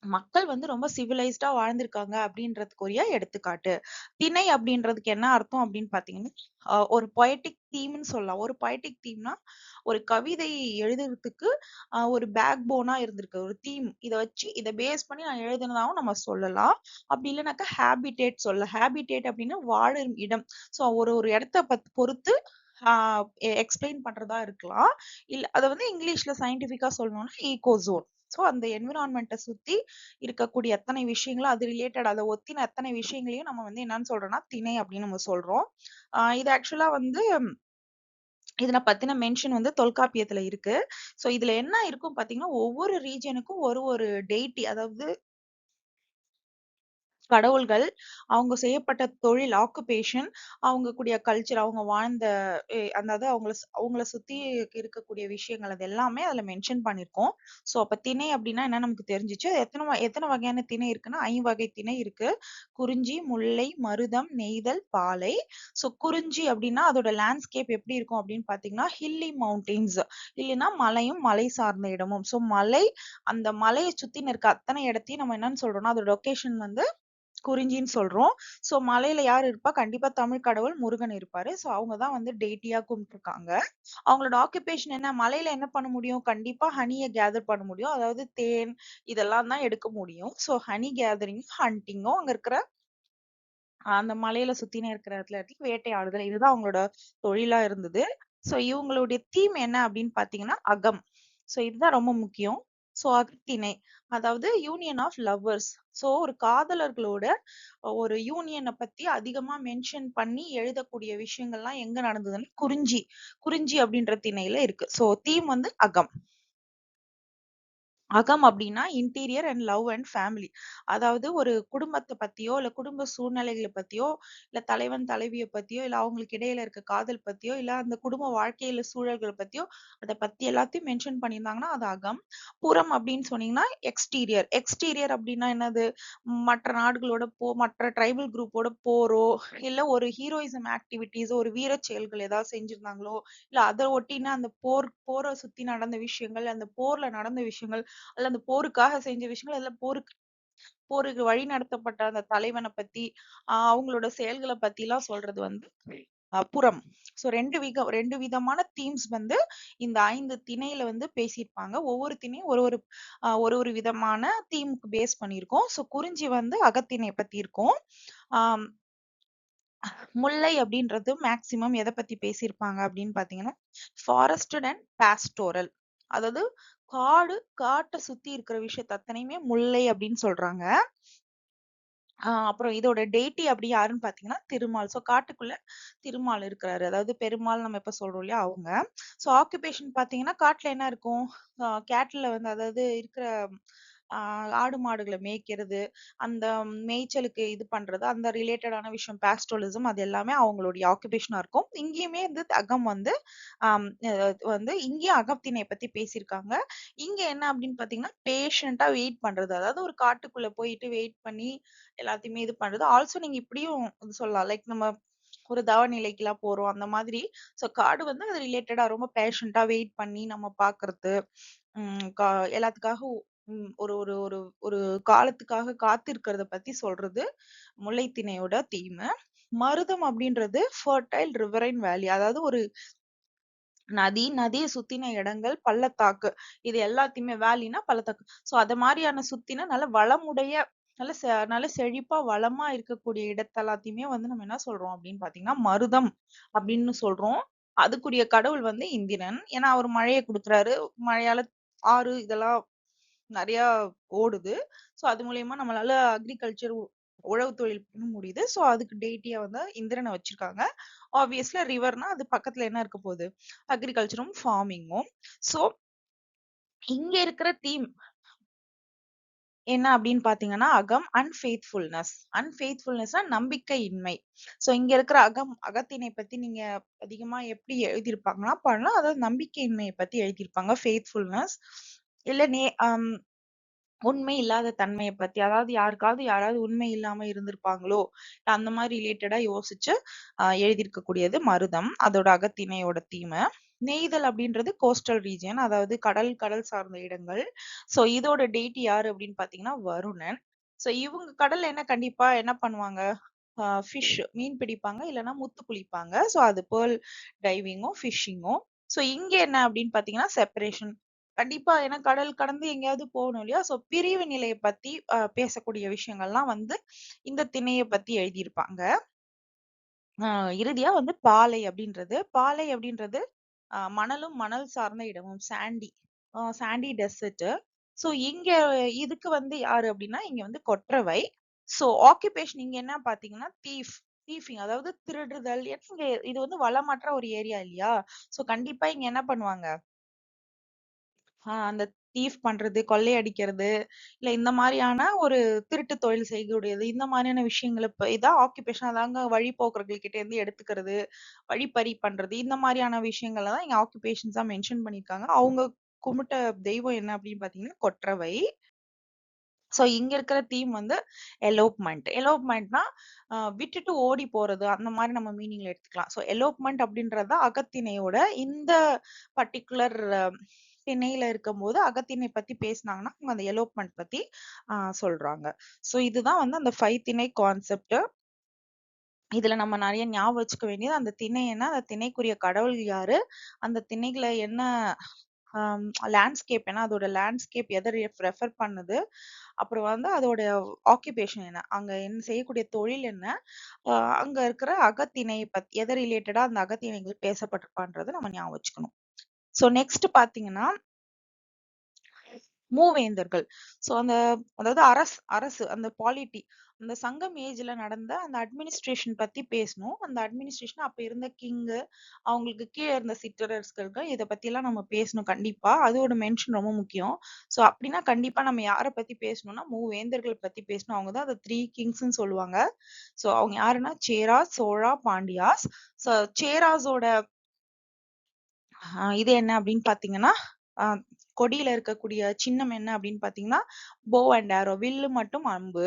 மக்கள் வந்து ரொம்ப சிவிலைஸ்டா வாழ்ந்திருக்காங்க அப்படின்றதுக்குரிய எடுத்துக்காட்டு. திணை அப்படின்றதுக்கு என்ன அர்த்தம் அப்படின்னு பாத்தீங்கன்னா ஒரு பொயட்டிக் தீம்னு சொல்லலாம். ஒரு பொயட்டிக் தீம்னா ஒரு கவிதை எழுதுறதுக்கு ஒரு பேக் போனா இருந்திருக்கு ஒரு தீம். இதை பேஸ் பண்ணி நான் எழுதுனதாவும் நம்ம சொல்லலாம். அப்படி இல்லைனாக்கா ஹேபிடேட் சொல்ல. ஹேபிடேட் அப்படின்னா வாழும் இடம். ஸோ ஒரு ஒரு இடத்த பொறுத்து எக்ஸ்பிளைன் பண்றதா இருக்கலாம். இல்ல அதை வந்து இங்கிலீஷ்ல சயின்டிபிக்கா சொல்லணும்னா ஈகோசோன். ஸோ அந்த என்விரான்மெண்ட்டை சுத்தி இருக்கக்கூடிய எத்தனை விஷயங்களும் அது ரிலேட்டட், அதை ஒத்தின எத்தனை விஷயங்களையும் நம்ம வந்து என்னன்னு சொல்றோம்னா திணை அப்படின்னு நம்ம சொல்றோம். இது ஆக்சுவலா வந்து இதனை பத்தின மென்ஷன் வந்து தொல்காப்பியத்துல இருக்கு. சோ இதுல என்ன இருக்கும் பாத்தீங்கன்னா ஒவ்வொரு ரீஜனுக்கும் ஒரு ஒரு டெய்டி, அதாவது கடவுள்கள், அவங்க செய்யப்பட்ட தொழில் ஆக்குபேஷன், அவங்க கூடிய கல்ச்சர், அவங்க வாழ்ந்த அதாவது அவங்கள சுத்தி இருக்கக்கூடிய விஷயங்கள் அது எல்லாமே அதுல மென்ஷன் பண்ணிருக்கோம். சோ அப்ப திணை அப்படின்னா என்ன நமக்கு தெரிஞ்சிச்சு. எத்தனை வகையான திணை இருக்குன்னா 5 வகை திணை இருக்கு. குறிஞ்சி, முல்லை, மருதம், நெய்தல், பாலை. சோ குறிஞ்சி அப்படின்னா அதோட லேண்ட்ஸ்கேப் எப்படி இருக்கும் அப்படின்னு பாத்தீங்கன்னா ஹில்லி மவுண்டெயின்ஸ், இல்லைன்னா மலையும் மலை சார்ந்த இடமும். சோ அந்த மலையை சுத்தி இருக்க அத்தனை இடத்தையும் நம்ம என்னன்னு சொல்றோம்னா அதோட லொகேஷன் வந்து குறிஞ்சின்னு சொல்றோம். சோ மலையில யார் இருப்பா? கண்டிப்பா தமிழ் கடவுள் முருகன் இருப்பாரு. சோ அவங்கதான் வந்து டெய்டியா கும்பிட்டுருக்காங்க. அவங்களோட ஆக்குபேஷன் என்ன? மலையில என்ன பண்ண முடியும்? கண்டிப்பா ஹனியை கேதர் பண்ண முடியும். அதாவது தேன் இதெல்லாம் தான் எடுக்க முடியும். சோ ஹனி கேதரிங், ஹண்டிங்கும் அங்க இருக்கிற அந்த மலையில சுத்தினே இருக்கிற இடத்துல வேட்டையாடுதல், இதுதான் அவங்களோட தொழிலா இருந்தது. சோ இவங்களுடைய தீம் என்ன அப்படின்னு பாத்தீங்கன்னா அகம். சோ இதுதான் ரொம்ப முக்கியம். சோ அகத்திணை, அதாவது யூனியன் ஆஃப் லவ்வர்ஸ். சோ ஒரு காதலர்களோட ஒரு யூனியனை பத்தி அதிகமா மென்ஷன் பண்ணி எழுதக்கூடிய விஷயங்கள்லாம் எங்க நடந்ததுன்னு குறிஞ்சி அப்படின்ற திணையில இருக்கு. சோ தீம் வந்து அகம். அகம் அப்படின்னா interior and love and family. அதாவது ஒரு குடும்பத்தை பத்தியோ இல்ல குடும்ப சூழ்நிலைகளை பத்தியோ இல்ல தலைவன் தலைவியை பத்தியோ இல்ல அவங்களுக்கு இடையில இருக்க காதல் பத்தியோ இல்ல அந்த குடும்ப வாழ்க்கையில சூழல்கள் பத்தியோ அதை பத்தி எல்லாத்தையும் மென்ஷன் பண்ணியிருந்தாங்கன்னா அது அகம். புறம் அப்படின்னு சொன்னீங்கன்னா எக்ஸ்டீரியர். எக்ஸ்டீரியர் அப்படின்னா என்னது? மற்ற நாடுகளோட மற்ற ட்ரைபல் குரூப்போட போரோ இல்ல ஒரு ஹீரோயிசம் ஆக்டிவிட்டிஸ், ஒரு வீரச் செயல்கள் ஏதாவது செஞ்சிருந்தாங்களோ இல்ல அதை ஒட்டின அந்த போரை சுத்தி நடந்த விஷயங்கள், அந்த போர்ல நடந்த விஷயங்கள் அல்ல அந்த போருக்காக செஞ்ச விஷயங்கள், இல்ல போருக்கு வழி நடத்தப்பட்ட அந்த தலைவனை பத்தி அவங்களோட செயல்களை பத்தி எல்லாம் சொல்றது வந்து புறம். சோ ரெண்டு விதமான தீம்ஸ் வந்து இந்த 5 திணையில வந்து பேசியிருப்பாங்க. ஒவ்வொரு திணையும் ஒரு ஒரு விதமான தீமுக்கு பேஸ் பண்ணியிருக்கோம். சோ குறிஞ்சி வந்து அகத்திணை பத்தி இருக்கும். ஆஹ் முல்லை அப்படின்றது மேக்சிமம் எதை பத்தி பேசியிருப்பாங்க அப்படின்னு பாத்தீங்கன்னா ஃபாரஸ்டட் அண்ட் பாஸ்டோரல், அதாவது காட்டை சுத்தி இருக்கிற விஷயத்த அத்தனையுமே முல்லை அப்படின்னு சொல்றாங்க. அப்புறம் இதோட டெய்டி அப்படி யாருன்னு பாத்தீங்கன்னா திருமால். சோ காட்டுக்குள்ள திருமால் இருக்கிறாரு, அதாவது பெருமாள் நம்ம இப்ப சொல்றோம் இல்லையா அவங்க. சோ ஆக்குபேஷன் பாத்தீங்கன்னா காட்டுல என்ன இருக்கும்? கேட்டில் வந்து, அதாவது இருக்கிற ஆடு மாடுகளை மேய்க்கிறது, அந்த மேய்ச்சலுக்கு இது பண்றது, அந்த ரிலேட்டடான விஷயம் பாஸ்டோலிசம் அது எல்லாமே அவங்களுடைய ஆக்குபேஷனா இருக்கும். இங்கேயுமே வந்து அகம் வந்து இங்கேயும் அகத்திணை பத்தி பேசியிருக்காங்க. இங்க என்ன அப்படின்னு பாத்தீங்கன்னா பேஷண்டா வெயிட் பண்றது, அதாவது ஒரு காட்டுக்குள்ள போயிட்டு வெயிட் பண்ணி எல்லாத்தையுமே இது பண்றது. ஆல்சோ நீங்க இப்படியும் இது சொல்லலாம், லைக் நம்ம ஒரு தவ நிலைக்கெல்லாம் போறோம் அந்த மாதிரி. சோ காடு வந்து அது ரிலேட்டடா ரொம்ப பேஷண்டா வெயிட் பண்ணி நம்ம பாக்குறது, எல்லாத்துக்காக ஒரு ஒரு ஒரு ஒரு காலத்துக்காக காத்திருக்கிறத பத்தி சொல்றது முல்லைத்திணையோட தீம். மருதம் அப்படின்றது ஃபர்டைல் ரிவரைன் வேலி, அதாவது ஒரு நதிய சுத்தின இடங்கள், பள்ளத்தாக்கு, இது எல்லாத்தையுமே வேலினா பள்ளத்தாக்கு. சோ அத மாதிரியான சுத்தின நல்ல வளமுடைய நல்ல செழிப்பா வளமா இருக்கக்கூடிய இடத்த எல்லாத்தையுமே வந்து நம்ம என்ன சொல்றோம் அப்படின்னு பாத்தீங்கன்னா மருதம் அப்படின்னு சொல்றோம். அதுக்குரிய கடவுள் வந்து இந்திரன். ஏன்னா அவர் மழையை கொடுக்குறாரு. மழையால ஆறு இதெல்லாம் நிறைய ஓடுது. சோ அது மூலியமா நம்மளால அக்ரிகல்ச்சர் உழவு தொழில் பண்ண முடியுது. சோ அதுக்கு டெய்ட்டியா வந்து இந்திரனை வச்சிருக்காங்க. ஆப்வியஸ்லி ரிவர்னா அது பக்கத்துல என்ன இருக்க போகுது, அக்ரிகல்ச்சரும் ஃபார்மிங்கும். சோ இங்க இருக்கிற தீம் என்ன அப்படின்னு பாத்தீங்கன்னா அகம் அன்ஃபெய்த்ஃபுல்னஸ். அன்ஃபெய்த்ஃபுல்னஸ்னா நம்பிக்கையின்மை. சோ இங்க இருக்கிற அகத்தினை பத்தி நீங்க அதிகமா எப்படி எழுதியிருப்பாங்கன்னா பண்ணலாம், அதாவது நம்பிக்கையின்மையை பத்தி எழுதியிருப்பாங்க. ஃபெய்த்ஃபுல்னஸ் இல்ல உண்மை இல்லாத தன்மைய பத்தி, அதாவது யாராவது உண்மை இல்லாம இருந்திருப்பாங்களோ, அந்த மாதிரி ரிலேட்டடா யோசிச்சு எழுதியிருக்கக்கூடியது மருதம். அதோட அகத்திணையோட தீம். நெய்தல் அப்படின்றது கோஸ்டல் ரீஜியன், அதாவது கடல் சார்ந்த இடங்கள். சோ இதோட டெய்ட்டி யாரு அப்படின்னு பாத்தீங்கன்னா வருணன். சோ இவங்க கடல்ல கண்டிப்பா என்ன பண்ணுவாங்க, ஃபிஷ் மீன் பிடிப்பாங்க, இல்லைன்னா முத்து குளிப்பாங்க. சோ அது பேர்ல் டைவிங்கும் ஃபிஷிங்கும். சோ இங்க என்ன அப்படின்னு பாத்தீங்கன்னா செப்பரேஷன். கண்டிப்பா ஏன்னா கடல் கடந்து எங்கேயாவது போகணும் இல்லையா? சோ பிரிவு நிலையை பத்தி பேசக்கூடிய விஷயங்கள்லாம் வந்து இந்த திணையை பத்தி எழுதியிருப்பாங்க. இறுதியா வந்து பாலை அப்படின்றது மணலும் மணல் சார்ந்த இடமும், சாண்டி டெசர்ட். சோ இங்க இதுக்கு வந்து யாரு அப்படின்னா இங்க வந்து கொற்றவை. சோ ஆக்குபேஷன் இங்க என்ன பாத்தீங்கன்னா தீஃபிங், அதாவது திருடுதல். ஏன்னா இங்க இது வந்து வளமற்ற ஒரு ஏரியா இல்லையா? சோ கண்டிப்பா இங்க என்ன பண்ணுவாங்க, அந்த தீஃப் பண்றது, கொள்ளையடிக்கிறது, இல்ல இந்த மாதிரியான ஒரு திருட்டு தொழில் செய்யக்கூடியது, இந்த மாதிரியான விஷயங்கள இதான் ஆக்குபேஷன். அதாங்க வழிபோக்கர்கள் கிட்ட இருந்து எடுத்துக்கிறது, வழிப்பறி பண்றது, இந்த மாதிரியான விஷயங்கள தான் இங்க ஆக்குபேஷன்ஸா மென்ஷன் பண்ணியிருக்காங்க. அவங்க கும்பிட்ட தெய்வம் என்ன அப்படின்னு பாத்தீங்கன்னா கொற்றவை. சோ இங்க இருக்கிற தீம் வந்து எலோப்மெண்ட். எலோப்மெண்ட்னா விட்டுட்டு ஓடி போறது, அந்த மாதிரி நம்ம மீனிங்ல எடுத்துக்கலாம். சோ எலோப்மெண்ட் அப்படின்றது அகத்திணையோட இந்த பர்டிகுலர் திணையில இருக்கும்போது அகத்திணை பத்தி பேசினாங்கன்னா அவங்க அந்த எலோப்மெண்ட் பத்தி சொல்றாங்க. சோ இதுதான் வந்து அந்த 5 திணை கான்செப்ட். இதுல நம்ம நிறைய ஞாபகம் வச்சுக்க வேண்டியது அந்த திணை என்ன, அந்த திணைக்குரிய கடவுள் யாரு, அந்த திணைகளை என்ன லேண்ட்ஸ்கேப், ஏன்னா அதோட லேண்ட்ஸ்கேப் எதை ரெஃபர் பண்ணுது, அப்புறம் வந்து அதோட ஆக்குபேஷன் என்ன, அங்க என்ன செய்யக்கூடிய தொழில் என்ன, அங்க இருக்கிற அகத்திணை பத்தி எதை ரிலேட்டடா அந்த அகத்திணைகள் பேசப்பட்டிருப்பான்றது நம்ம ஞாபகம் வச்சுக்கணும். சோ நெக்ஸ்ட் பாத்தீங்கன்னா மூவேந்தர்கள். சோ அதாவது அரசு அந்த பாலிட்டி, அந்த சங்கம் ஏஜ்ல நடந்த அந்த அட்மினிஸ்ட்ரேஷன் பத்தி பேசணும். அந்த அட்மினிஸ்ட்ரேஷன் அப்ப இருந்த கிங்கு, அவங்களுக்கு கீழே இருந்த சிற்றரசர்கள், இத பத்தி எல்லாம் நம்ம பேசணும் கண்டிப்பா. அதோட மென்ஷன் ரொம்ப முக்கியம். சோ அப்படின்னா கண்டிப்பா நம்ம யார பத்தி பேசணும்னா மூவேந்தர்கள் பத்தி பேசணும். அவங்கதான் அந்த 3 கிங்ஸ்ன்னு சொல்லுவாங்க. சோ அவங்க யாருன்னா சேராஸ், சோழா, பாண்டியாஸ். சோ சேராஸோட இது என்ன அப்படின்னு பாத்தீங்கன்னா கொடியில இருக்கக்கூடிய சின்னம் என்ன அப்படின்னு பாத்தீங்கன்னா போ அண்ட் ஆரோ, வில்லு மட்டும் அம்பு.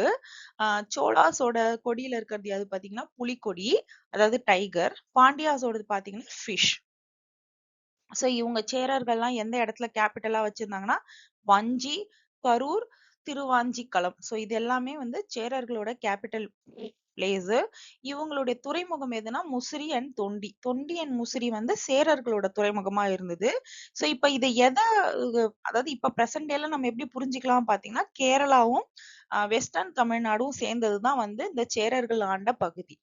சோலாஸோட கொடியில இருக்கிறது அது பாத்தீங்கன்னா புலிக்கொடி, அதாவது டைகர். பாண்டியாஸோடது பாத்தீங்கன்னா ஃபிஷ். சோ இவங்க சேரர்கள்லாம் எந்த இடத்துல கேபிட்டலா வச்சிருந்தாங்கன்னா வஞ்சி, கரூர், திருவாஞ்சிக்களம். சோ இது எல்லாமே வந்து சேரர்களோட கேபிட்டல் பிளேஸ். இவங்களுடைய துறைமுகம் எதுனா முசிறி அண்ட் தொண்டி. தொண்டி அண்ட் முசிறி வந்து சேரர்களோட துறைமுகமா இருந்தது. சோ இப்ப இதை அதாவது இப்ப பிரசன்ட் டேல நம்ம எப்படி புரிஞ்சுக்கலாம் பாத்தீங்கன்னா கேரளாவும் வெஸ்டர்ன் தமிழ்நாடும் சேர்ந்ததுதான் வந்து இந்த சேரர்கள் ஆண்ட பகுதி.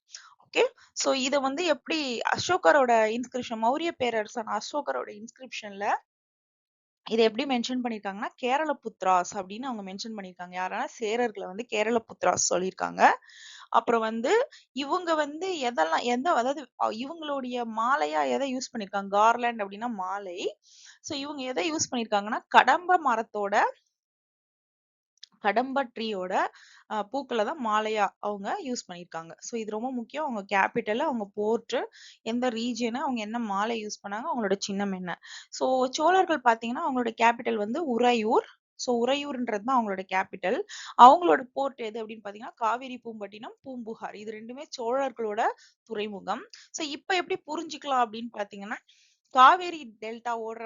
ஓகே. சோ இத வந்து எப்படி அசோகரோட இன்ஸ்கிரிப்ஷன், மௌரிய பேரரசன் அசோகரோட இன்ஸ்கிரிப்ஷன்ல இத எப்படி மென்ஷன் பண்ணிருக்காங்கன்னா கேரள புத்ராஸ் அப்படின்னு அவங்க மென்ஷன் பண்ணிருக்காங்க. யாரானா சேரர்களை வந்து கேரள புத்ராஸ் சொல்லியிருக்காங்க. அப்புறம் வந்து இவங்க வந்து அதாவது இவங்களுடைய மாலையா எதை யூஸ் பண்ணிருக்காங்க, கார்லாண்ட் அப்படின்னா மாலை. சோ இவங்க எதை யூஸ் பண்ணிருக்காங்கன்னா கடம்ப மரத்தோட கடம்பா ட்ரீயோட பூக்கள தான் மாலையா அவங்க யூஸ் பண்ணியிருக்காங்க. ஸோ இது ரொம்ப முக்கியம். அவங்க கேபிட்டல், அவங்க போர்ட், எந்த ரீஜியன், அவங்க என்ன மாலை யூஸ் பண்ணாங்க, அவங்களோட சின்னம் என்ன. ஸோ சோழர்கள் பார்த்தீங்கன்னா, அவங்களோட கேபிட்டல் வந்து உறையூர். ஸோ உறையூர்ன்றது தான் அவங்களோட கேபிட்டல். அவங்களோட போர்ட் எது அப்படின்னு பார்த்தீங்கன்னா, காவிரி பூம்பட்டினம், பூம்புகார். இது 2மே சோழர்களோட துறைமுகம். ஸோ இப்ப எப்படி புரிஞ்சுக்கலாம் அப்படின்னு பார்த்தீங்கன்னா, காவேரி டெல்டா ஓடுற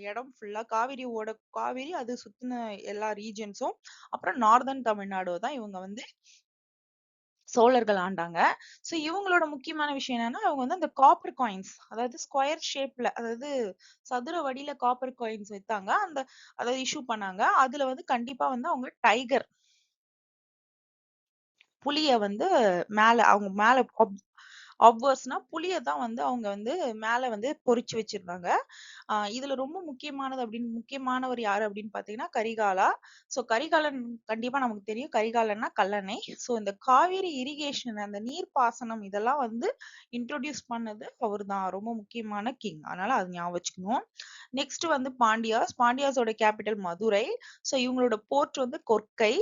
இடம் ஃபுல்லா காவேரி அது சுத்தின எல்லா ரீஜன்ஸும், அப்புறம் நார்தர்ன் தமிழ்நாடு தான் இவங்க வந்து சோழர்கள் ஆண்டாங்க. ஸோ இவங்களோட முக்கியமான விஷயம் என்னன்னா, அவங்க வந்து அந்த காப்பர் காயின்ஸ், அதாவது ஸ்கொயர் ஷேப்ல, அதாவது சதுர வடியில காப்பர் காயின்ஸ் வித்தாங்க. அதாவது இஷ்யூ பண்ணாங்க. அதுல வந்து கண்டிப்பா வந்து அவங்க டைகர், புலிய வந்து அவங்க மேல ஆப்வர்ஸ்னா புலிய தான் வந்து அவங்க வந்து மேல வந்து பொறிச்சு வச்சிருந்தாங்க. இதுல ரொம்ப முக்கியமானவர் யாரு அப்படின்னு பாத்தீங்கன்னா கரிகாலா. சோ கரிகாலன் கண்டிப்பா நமக்கு தெரியும். கரிகாலன்னா கல்லணை. சோ இந்த காவேரி இரிகேஷன், அந்த நீர்ப்பாசனம் இதெல்லாம் வந்து இன்ட்ரோடியூஸ் பண்ணது அவர்தான். ரொம்ப முக்கியமான கிங். அதனால அது ஞாபகம் வச்சுக்கணும். நெக்ஸ்ட் வந்து பாண்டியாஸோட கேபிட்டல் மதுரை. சோ இவங்களோட போர்ட் வந்து கொற்கை.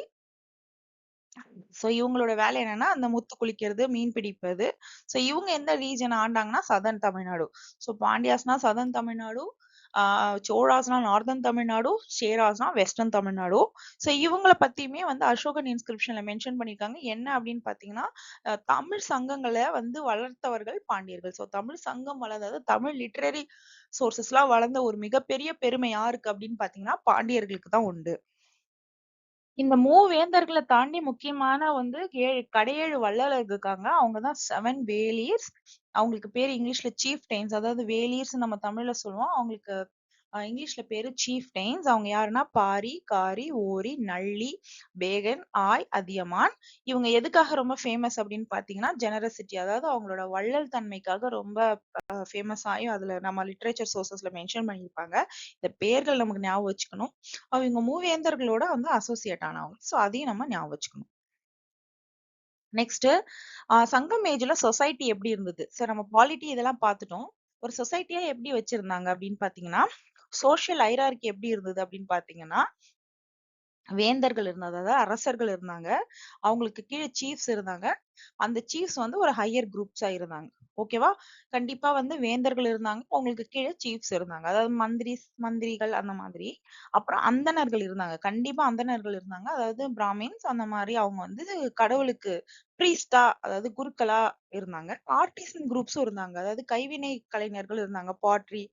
சோ இவங்களோட வேலை என்னன்னா, அந்த முத்து குளிக்கிறது, மீன் பிடிப்பது. சோ இவங்க எந்த ரீஜன் ஆண்டாங்கன்னா சதர்ன் தமிழ்நாடு. சோ பாண்டியாஸ்னா சதர்ன் தமிழ்நாடு, சோழாஸ்னா நார்தர்ன் தமிழ்நாடு, சேராஸ்னா வெஸ்டர்ன் தமிழ்நாடு. சோ இவங்கள பத்தியுமே வந்து அசோகன் இன்ஸ்கிரிப்ஷன்ல மென்ஷன் பண்ணியிருக்காங்க. என்ன அப்படின்னு பாத்தீங்கன்னா, தமிழ் சங்கங்களை வந்து வளர்த்தவர்கள் பாண்டியர்கள். சோ தமிழ் சங்கம் வளர்ந்தது, தமிழ் லிட்டரரி சோர்சஸ்லாம் வளர்ந்த ஒரு மிகப்பெரிய பெருமை யாருக்கு அப்படின்னு பாத்தீங்கன்னா பாண்டியர்களுக்கு தான் உண்டு. இந்த மூவேந்தர்கள தாண்டி முக்கியமான வந்து கடையேழு வள்ளலர் இருக்காங்க. அவங்க தான் 7 வேலீர்ஸ். அவங்களுக்கு பேரு இங்கிலீஷ்ல சீஃப்டெயின்ஸ். அதாவது வேலீர்ஸ் நம்ம தமிழ்ல சொல்லுவோம். அவங்களுக்கு இங்கிலீஷ்ல பேரு சீஃப்டெயின்ஸ். அவங்க யாருன்னா பாரி, காரி, ஓரி, நள்ளி, பேகன், ஆய், அதியமான். இவங்க எதுக்காக ரொம்ப ஃபேமஸ் அப்படின்னு பாத்தீங்கன்னா ஜெனரசிட்டி, அதாவது அவங்களோட வள்ளல் தன்மைக்காக ரொம்ப ஃபேமஸ் ஆகி அதுல நம்ம லிட்ரேச்சர் சோர்சஸ்ல மென்ஷன் பண்ணியிருப்பாங்க. இந்த பேர்கள் நமக்கு ஞாபகம் வச்சுக்கணும். அவங்க மூவேந்தர்களோட வந்து அசோசியேட் ஆனவங்க. சோ அதையும் நம்ம ஞாபகம் வச்சுக்கணும். நெக்ஸ்ட் சங்கம் ஏஜ்ல சொசைட்டி எப்படி இருந்தது? சோ நம்ம பாலிட்டி இதெல்லாம் பார்த்துட்டோம். ஒரு சொசைட்டியா எப்படி வச்சிருந்தாங்க அப்படின்னு பாத்தீங்கன்னா, சோஷியல் ஹைரார்கி எப்படி இருந்தது அப்படின்னு பாத்தீங்கன்னா, வேந்தர்கள் இருந்தாங்க, அதாவது அரசர்கள் இருந்தாங்க. அவங்களுக்கு கீழே சீஃப்ஸ் இருந்தாங்க. அந்த சீஃப்ஸ் வந்து ஒரு ஹையர் குரூப்ஸா இருந்தாங்க. ஓகேவா? கண்டிப்பா வந்து வேந்தர்கள் இருந்தாங்க. அவங்களுக்கு கீழே சீஃப்ஸ் இருந்தாங்க. அதாவது மந்திரிகள் அந்த மாதிரி. அப்புறம் அந்தணர்கள் இருந்தாங்க. கண்டிப்பா அந்தணர்கள் இருந்தாங்க. அதாவது பிராமின்ஸ் அந்த மாதிரி அவங்க வந்து கடவுளுக்கு பிரீஸ்டா, அதாவது குருக்களா இருந்தாங்க. ஆர்டிசன் குரூப்ஸும் இருந்தாங்க. அதாவது கைவினை கலைஞர்கள் இருந்தாங்க. பாட்ரி,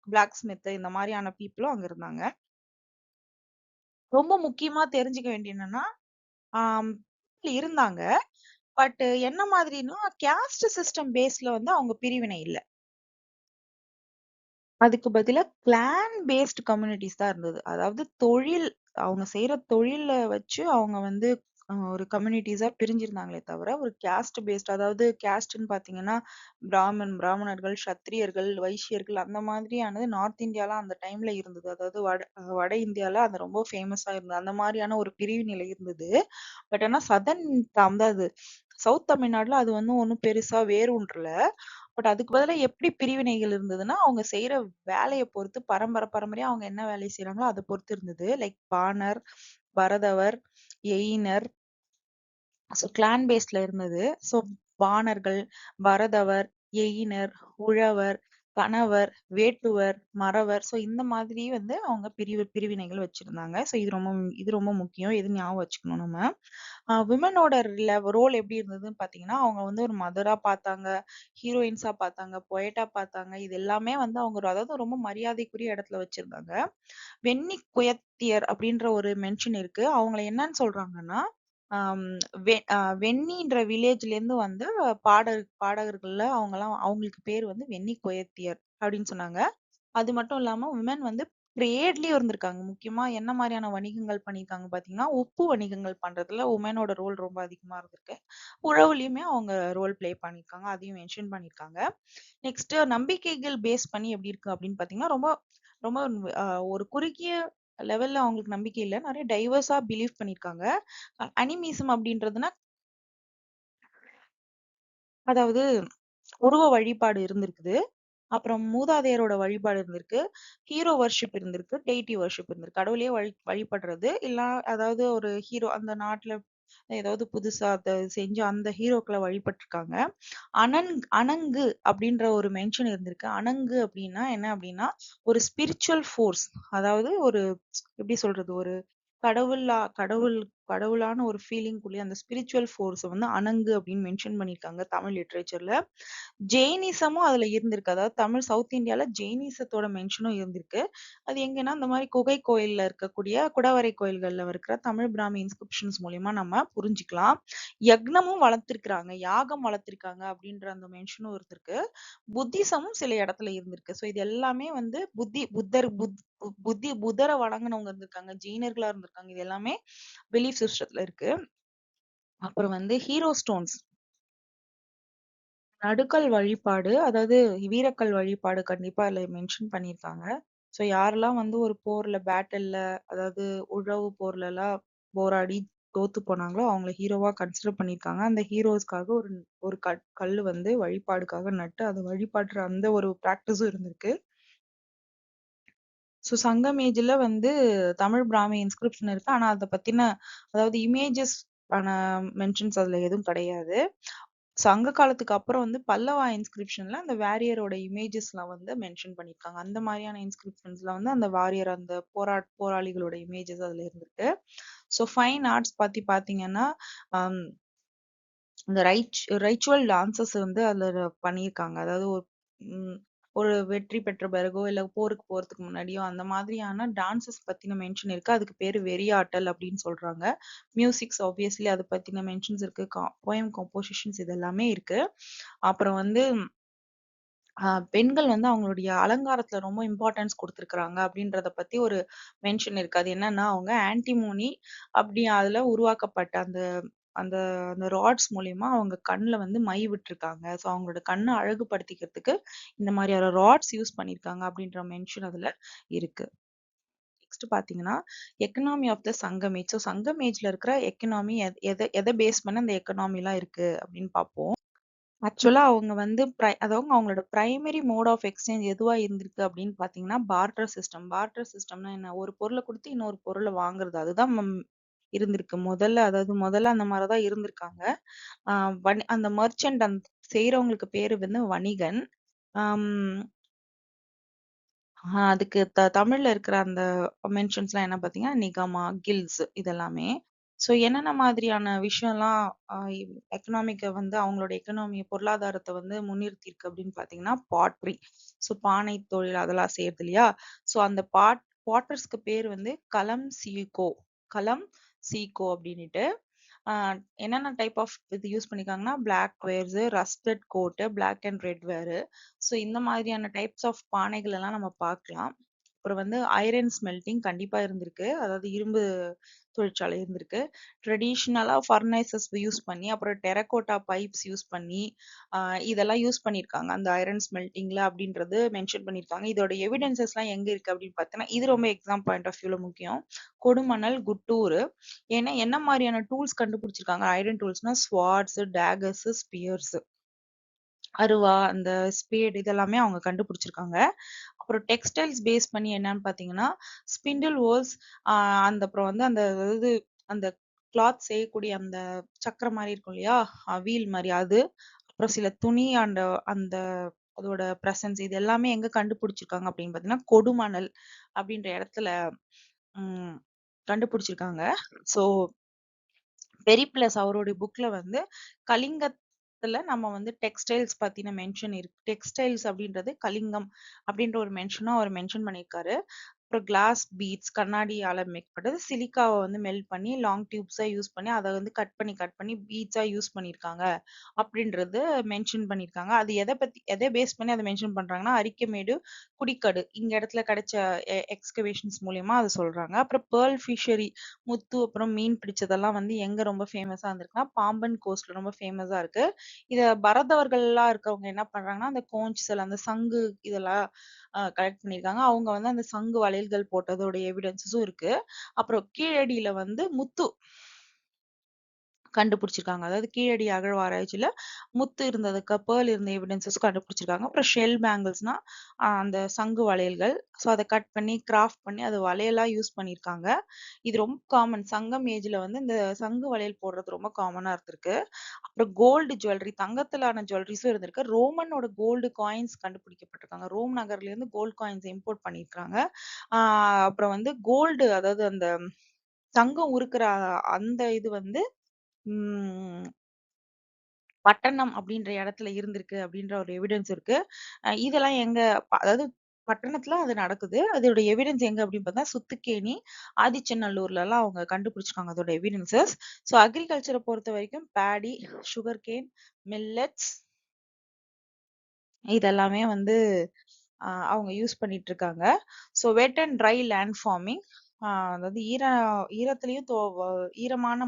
பிளாக் ஸ்மித் இந்த மாதிரியான பீப்புளும் அங்க இருந்தாங்க. ரொம்ப முக்கியமா தெரிஞ்சுக்க வேண்டியது என்னன்னா, ஆம் இருந்தாங்க. பட் என்ன மாதிரின்னா, கேஸ்ட் சிஸ்டம் பேஸ்ல வந்து அவங்க பிரிவினை இல்ல. அதுக்கு பதிலா கிளான் பேஸ்ட் கம்யூனிட்டிஸ் தான் இருந்தது. அதாவது அவங்க செய்யற தொழில வச்சு அவங்க வந்து ஒரு கம்யூனிட்டிஸா பிரிஞ்சிருந்தாங்களே தவிர, ஒரு கேஸ்ட் பேஸ்ட், அதாவது கேஸ்ட்ன்னு பாத்தீங்கன்னா, பிராமணர்கள், சத்திரியர்கள், வைசியர்கள் அந்த மாதிரியானது நார்த் இந்தியால அந்த டைம்ல இருந்தது. அதாவது வட இந்தியால அது ரொம்ப ஃபேமஸா இருந்தது. அந்த மாதிரியான ஒரு பிரிவு நிலை இருந்தது. பட் ஆனா அதாவது சவுத் தமிழ்நாடுல அது வந்து ஒண்ணும் பெருசா வேரூன்றல. பட் அதுக்கு பதிலா எப்படி பிரிவினைகள் இருந்ததுன்னா, அவங்க செய்யற வேலைய பொறுத்து பரம்பரையா அவங்க என்ன வேலை செய்றாங்களோ அத பொறுத்து இருந்தது. லைக் பாணர், பரதவர், எயினர். சோ கிளான் பேஸ்ல இருந்தது. சோ பாணர்கள், பரதவர், எயினர், உழவர், கணவர், வேட்டுவர், மறவர். சோ இந்த மாதிரி வந்து அவங்க பிரிவினைகள் வச்சிருந்தாங்க. சோ இது ரொம்ப முக்கியம். இது ஞாபகம் வச்சுக்கணும் நம்ம. விமனோட ரோல் எப்படி இருந்ததுன்னு பாத்தீங்கன்னா, அவங்க வந்து ஒரு மதரா பார்த்தாங்க, ஹீரோயின்ஸா பார்த்தாங்க, பொயட்டா பார்த்தாங்க. இது எல்லாமே வந்து அவங்க அதாவது ரொம்ப மரியாதைக்குரிய இடத்துல வச்சிருந்தாங்க. வெண்ணி குயத்தியர் அப்படின்ற ஒரு மென்ஷன் இருக்கு. அவங்கள என்னன்னு சொல்றாங்கன்னா, ஆம், வெண்ணின்ற வில்லேஜ்ல இருந்து வந்து பாடகர்கள்ல அவங்களுக்கு பேர் வந்து வெண்ணி குயத்தியர் அப்படின்னு சொன்னாங்க. அது மட்டும் இல்லாம விமன் வந்து ட்ரேட்லயும் இருந்திருக்காங்க. முக்கியமா என்ன மாதிரியான வணிகங்கள் பண்ணியிருக்காங்க பாத்தீங்கன்னா, உப்பு வணிகங்கள் பண்றதுல உமனோட ரோல் ரொம்ப அதிகமா இருந்திருக்கு. உழவுலயுமே அவங்க ரோல் பிளே பண்ணியிருக்காங்க. அதையும் மென்ஷன் பண்ணியிருக்காங்க. நெக்ஸ்ட் நம்பிக்கைகள் பேஸ் பண்ணி எப்படி இருக்கு அப்படின்னு பாத்தீங்கன்னா, ரொம்ப ரொம்ப ஒரு குறுகிய லெவல்ல அவங்களுக்கு நம்பிக்கை இல்ல. நிறைய டைவர்ஸா பிலீவ் பண்ணியிருக்காங்க. அனிமிசம் அப்படின்றதுன்னா, அதாவது உருவ வழிபாடு இருந்திருக்குது. அப்புறம் மூதாதையரோட வழிபாடு இருந்திருக்கு. ஹீரோ வொர்ஷிப் இருந்திருக்கு. டெய்டி வொர்ஷிப் இருந்திருக்கு. கடவுளையே வழிபடுறது. இல்ல அதாவது ஒரு ஹீரோ அந்த நாட்டுல ஏதாவது புதுசா அத செஞ்சு அந்த ஹீரோக்கள வழிபட்டுருக்காங்க. அணங்கு அப்படின்ற ஒரு மென்ஷன் இருந்திருக்கு. அணங்கு அப்படின்னா என்ன அப்படின்னா, ஒரு ஸ்பிரிச்சுவல் ஃபோர்ஸ். அதாவது ஒரு எப்படி சொல்றது? ஒரு கடவுள் கடவுளான ஒரு ஃபீலிங்குள்ளயே அந்த ஸ்பிரிச்சுவல் ஃபோர்ஸ வந்து அணங்கு அப்படின்னு மென்ஷன் பண்ணியிருக்காங்க தமிழ் லிட்ரேச்சர்ல. ஜெயினிசமும் அதுல இருந்திருக்கு. அதாவது தமிழ் சவுத் இந்தியால ஜெயினிசத்தோட மென்ஷனும் இருந்திருக்கு. அது எங்கன்னா, இந்த மாரி குகை கோயில்ல இருக்கக்கூடிய குடவரை கோயில்கள்ல இருக்கிற தமிழ் பிராமி இன்ஸ்கிரிப்ஷன்ஸ் மூலியமா நம்ம புரிஞ்சுக்கலாம். யக்னமும் வளர்த்திருக்கிறாங்க, யாகம் வளர்த்திருக்காங்க அப்படின்ற அந்த மென்ஷனும் இருந்திருக்கு. புத்திசமும் சில இடத்துல இருந்திருக்கு. ஸோ இது எல்லாமே வந்து புத்தர வணங்குனவங்க இருந்திருக்காங்க, ஜெயினர்களா இருந்திருக்காங்க. இது எல்லாமே பிலீஃப் சிஸ்டத்துல இருக்கு. அப்புறம் வந்து ஹீரோ ஸ்டோன்ஸ். நடுக்கல் வழிபாடு, அதாவது வீரக்கல் வழிபாடு கண்டிப்பா அதுல மென்ஷன் பண்ணியிருக்காங்க. ஸோ யாரெல்லாம் வந்து ஒரு போர்ல பேட்டில்ல அதாவது உழவு போர்லலாம் போராடி தோத்து போனாங்களோ அவங்கள ஹீரோவா கன்சிடர் பண்ணியிருக்காங்க. அந்த ஹீரோஸ்க்காக ஒரு ஒரு கல்லு வந்து வழிபாடுக்காக நட்டு அதை வழிபாடுற அந்த ஒரு பிராக்டிஸும் இருந்திருக்கு. ஸோ சங்கம் ஏஜ்ல வந்து தமிழ் பிராமி இன்ஸ்கிரிப்ஷன் இருக்கு. ஆனா அத பத்தின அதாவது இமேஜஸ் ஆன மென்ஷன்ஸ் அதுல எதுவும் கிடையாது. சங்க காலத்துக்கு அப்புறம் வந்து பல்லவா இன்ஸ்கிரிப்ஷன்ல அந்த வாரியரோட இமேஜஸ்லாம் வந்து மென்ஷன் பண்ணியிருக்காங்க. அந்த மாதிரியான இன்ஸ்கிரிப்ஷன்ஸ்ல வந்து அந்த வாரியர் அந்த போராளிகளோட இமேஜஸ் அதுல இருந்திருக்கு. ஸோ ஃபைன் ஆர்ட்ஸ் பத்தி பாத்தீங்கன்னா இந்த ரைச்சுவல் டான்சஸ் வந்து அதுல பண்ணியிருக்காங்க. அதாவது ஒரு வெற்றி பெற்ற பிறகோ இல்ல போருக்கு போறதுக்கு முன்னாடியோ அந்த மாதிரியான டான்சஸ் பத்தின மென்ஷன் இருக்கு. அதுக்கு பேரு வெறியாட்டல் அப்படின்னு சொல்றாங்க. மியூசிக்ஸ் ஆப்வியஸ்லி அதை பத்தின மென்ஷன்ஸ் இருக்கு. போயம் கம்போசிஷன்ஸ் இது எல்லாமே இருக்கு. அப்புறம் வந்து பெண்கள் வந்து அவங்களுடைய அலங்காரத்துல ரொம்ப இம்பார்ட்டன்ஸ் கொடுத்திருக்கிறாங்க அப்படின்றத பத்தி ஒரு மென்ஷன் இருக்கு. அது என்னன்னா அவங்க ஆன்டிமோனி அப்படி அதுல உருவாக்கப்பட்ட அந்த அந்த அந்த ராட்ஸ் மூலியமா அவங்க கண்ணுல வந்து மை விட்டுருக்காங்க. ஸோ அவங்களோட கண்ணை அழகுபடுத்திக்கிறதுக்கு இந்த மாதிரியான ராட்ஸ் யூஸ் பண்ணியிருக்காங்க அப்படின்ற மென்ஷன் அதுல இருக்கு. நெக்ஸ்ட் பாத்தீங்கன்னா எக்கனாமி ஆஃப் த சங்கம் ஏஜ். ஸோ சங்கம் ஏஜ்ல இருக்கிற எக்கனாமி எதை பேஸ் பண்ண அந்த எக்கனாமி எல்லாம் இருக்கு அப்படின்னு பார்ப்போம். ஆக்சுவலா அவங்க வந்து அதாவது அவங்களோட பிரைமரி மோட் ஆஃப் எக்ஸ்சேஞ்ச் எதுவா இருந்திருக்கு அப்படின்னு பாத்தீங்கன்னா பார்ட்டர் சிஸ்டம். பார்ட்டர் சிஸ்டம்னா என்ன? ஒரு பொருளை கொடுத்து இன்னொரு பொருளை வாங்குறது. அதுதான் இருந்திருக்கு முதல்ல. அதாவது முதல்ல அந்த மாதிரிதான் இருந்திருக்காங்க. அந்த மர்ச்சன்ட் அந்த செய்யறவங்களுக்கு பேரு வந்து வணிகன். ஆஹ் அதுக்கு தமிழ்ல இருக்கிற அந்த மென்ஷன்ஸ்லாம் என்ன பாத்தீங்கன்னா நிகமா, கில்ஸ் இதெல்லாமே. ஸோ என்னென்ன மாதிரியான விஷயம்லாம் எக்கனாமிக்க வந்து அவங்களோட எக்கனாமி பொருளாதாரத்தை வந்து முன்னிறுத்தியிருக்கு அப்படின்னு பாத்தீங்கன்னா பாட்ரி. ஸோ பானை தொழில் அதெல்லாம் செய்யறது இல்லையா? ஸோ அந்த பாட்டர்ஸ்க்கு பேர் வந்து கலம் சீகோ. கலம் சீகோ அப்படின்னுட்டு என்னென்ன டைப் ஆஃப் இது யூஸ் பண்ணிருக்காங்கன்னா black wares, rusted coat, black and red ware. So இந்த மாதிரியான டைப்ஸ் ஆஃப் பானைகள் எல்லாம் நம்ம பார்க்கலாம். அப்புறம் வந்து ஐரன் ஸ்மெல்டிங் கண்டிப்பா இருந்திருக்கு. அதாவது இரும்பு தொழிற்சாலை இருந்திருக்கு. ட்ரெடிஷ்னலா ஃபர்னைசஸ் யூஸ் பண்ணி அப்புறம் டெரகோட்டா பைப்ஸ் யூஸ் பண்ணி இதெல்லாம் யூஸ் பண்ணியிருக்காங்க அந்த ஐரன் ஸ்மெல்டிங்ல அப்படின்றது மென்ஷன் பண்ணியிருக்காங்க. இதோட எவிடன்சஸ்லாம் எங்க இருக்கு அப்படின்னு பார்த்தீங்கன்னா இது ரொம்ப எக்ஸாம் பாயிண்ட் ஆஃப் வியூல முக்கியம். கொடுமணல், குட்டூர். ஏன்னா என்ன மாதிரியான டூல்ஸ் கண்டுபிடிச்சிருக்காங்க? ஐரன் டூல்ஸ்னா ஸ்வாட்ஸ், டேகர்ஸ், ஸ்பியர்ஸ், அருவா, அந்த ஸ்பேட் இதெல்லாமே அவங்க கண்டுபிடிச்சிருக்காங்க. அப்புறம் டெக்ஸ்டைல்ஸ் பேஸ் பண்ணி என்னன்னு பாத்தீங்கன்னா ஸ்பிண்டில் வோல்ஸ், அந்த அப்புறம் வந்து அந்த இது அந்த கிளாத் செய்யக்கூடிய அந்த சக்கரம் மாதிரி இருக்கும் இல்லையா, வீல் மாதிரி அது. அப்புறம் சில துணி அந்த அந்த அதோட பிரசன்ஸ் இது எல்லாமே எங்க கண்டுபிடிச்சிருக்காங்க அப்படின்னு பாத்தீங்கன்னா கொடுமணல் அப்படின்ற இடத்துல உம் கண்டுபிடிச்சிருக்காங்க. சோ பெரிப்ளஸ் அவருடைய புக்ல வந்து கலிங்கத்துல நம்ம வந்து டெக்ஸ்டைல்ஸ் பத்தின மென்ஷன் இருக்கு. டெக்ஸ்டைல்ஸ் அப்படின்றது கலிங்கம் அப்படின்ற ஒரு மென்ஷனும் அவர் மென்ஷன் பண்ணியிருக்காரு. அப்புறம் கிளாஸ் பீட்ஸ் கண்ணாடியால மேக் பண்ணது. சிலிக்காவை வந்து மெல்ட் பண்ணி லாங் டியூப்ஸா யூஸ் பண்ணி அதை வந்து கட் பண்ணி பீட்ஸா யூஸ் பண்ணியிருக்காங்க அப்படின்றது மென்ஷன் பண்ணியிருக்காங்க. அது எதை பேஸ் பண்ணி அதை மென்ஷன் பண்றாங்கன்னா அரிக்கமேடு, குடிக்கடு இங்க இடத்துல கிடைச்ச எக்ஸ்கவேஷன்ஸ் மூலியமா அதை சொல்றாங்க. அப்புறம் பேர்ல் ஃபிஷரி, முத்து அப்புறம் மீன் பிடிச்சதெல்லாம் வந்து எங்க ரொம்ப ஃபேமஸா இருந்திருக்குன்னா பாம்பன் கோஸ்ட்ல ரொம்ப ஃபேமஸா இருக்கு. இத பரதவர்கள்லாம் இருக்கவங்க என்ன பண்றாங்கன்னா அந்த கோஞ்ச் செல் அந்த சங்கு இதெல்லாம் கலெக்ட் பண்ணியிருக்காங்க. அவங்க வந்து அந்த சங்கு வளையல்கள் போட்டதோட எவிடன்ஸஸும் இருக்கு. அப்புறம் கீழடியில வந்து முத்து கண்டுபிடிச்சிருக்காங்க. அதாவது கீழடி அகழ்வாராய்ச்சியில முத்து இருந்ததுக்கு, பேர்ல் இருந்த எவிடன்ஸஸ் கண்டுபிடிச்சிருக்காங்க. அப்புறம் ஷெல் பேங்கிள்ஸ்னா அந்த சங்கு வளையல்கள். ஸோ அத கட் பண்ணி, கிராஃப்ட் பண்ணி அது வளையலா யூஸ் பண்ணியிருக்காங்க. இது ரொம்ப காமன். சங்கம் ஏஜ்ல வந்து இந்த சங்கு வளையல் போடுறது ரொம்ப காமனா இருந்திருக்கு. அப்புறம் கோல்டு ஜுவல்லரி, தங்கத்திலான ஜுவல்லரிஸும் இருந்திருக்கு. ரோமனோட கோல்டு காயின்ஸ் கண்டுபிடிக்கப்பட்டிருக்காங்க. ரோம் நகர்லேருந்து கோல்டு காயின்ஸ் இம்போர்ட் பண்ணியிருக்காங்க. அப்புறம் வந்து கோல்டு, அதாவது அந்த தங்கம் உருக்குற அந்த இது வந்து ம் பட்டணம் அப்படின்ற இடத்துல இருந்திருக்கு அப்படின்ற ஒரு எவிடன்ஸ் இருக்கு. இதெல்லாம் எங்க அதாவது பட்டணத்துல அது நடக்குது. அதோட எவிடன்ஸ் எங்க அப்படின்னு பார்த்தா சுத்துக்கேணி, ஆதிச்சநல்லூர்லலாம் அவங்க கண்டுபிடிச்சிருக்காங்க அதோட எவிடன்ஸஸ். ஸோ அக்ரிகல்ச்சர பொறுத்தவரைக்கும் பேடி, சுகர் கேன், மில்லட்ஸ் இதெல்லாமே வந்து அவங்க யூஸ் பண்ணிட்டு இருக்காங்க. So wet and dry land farming, அதாவது ஈரத்துலயும் ஈரமான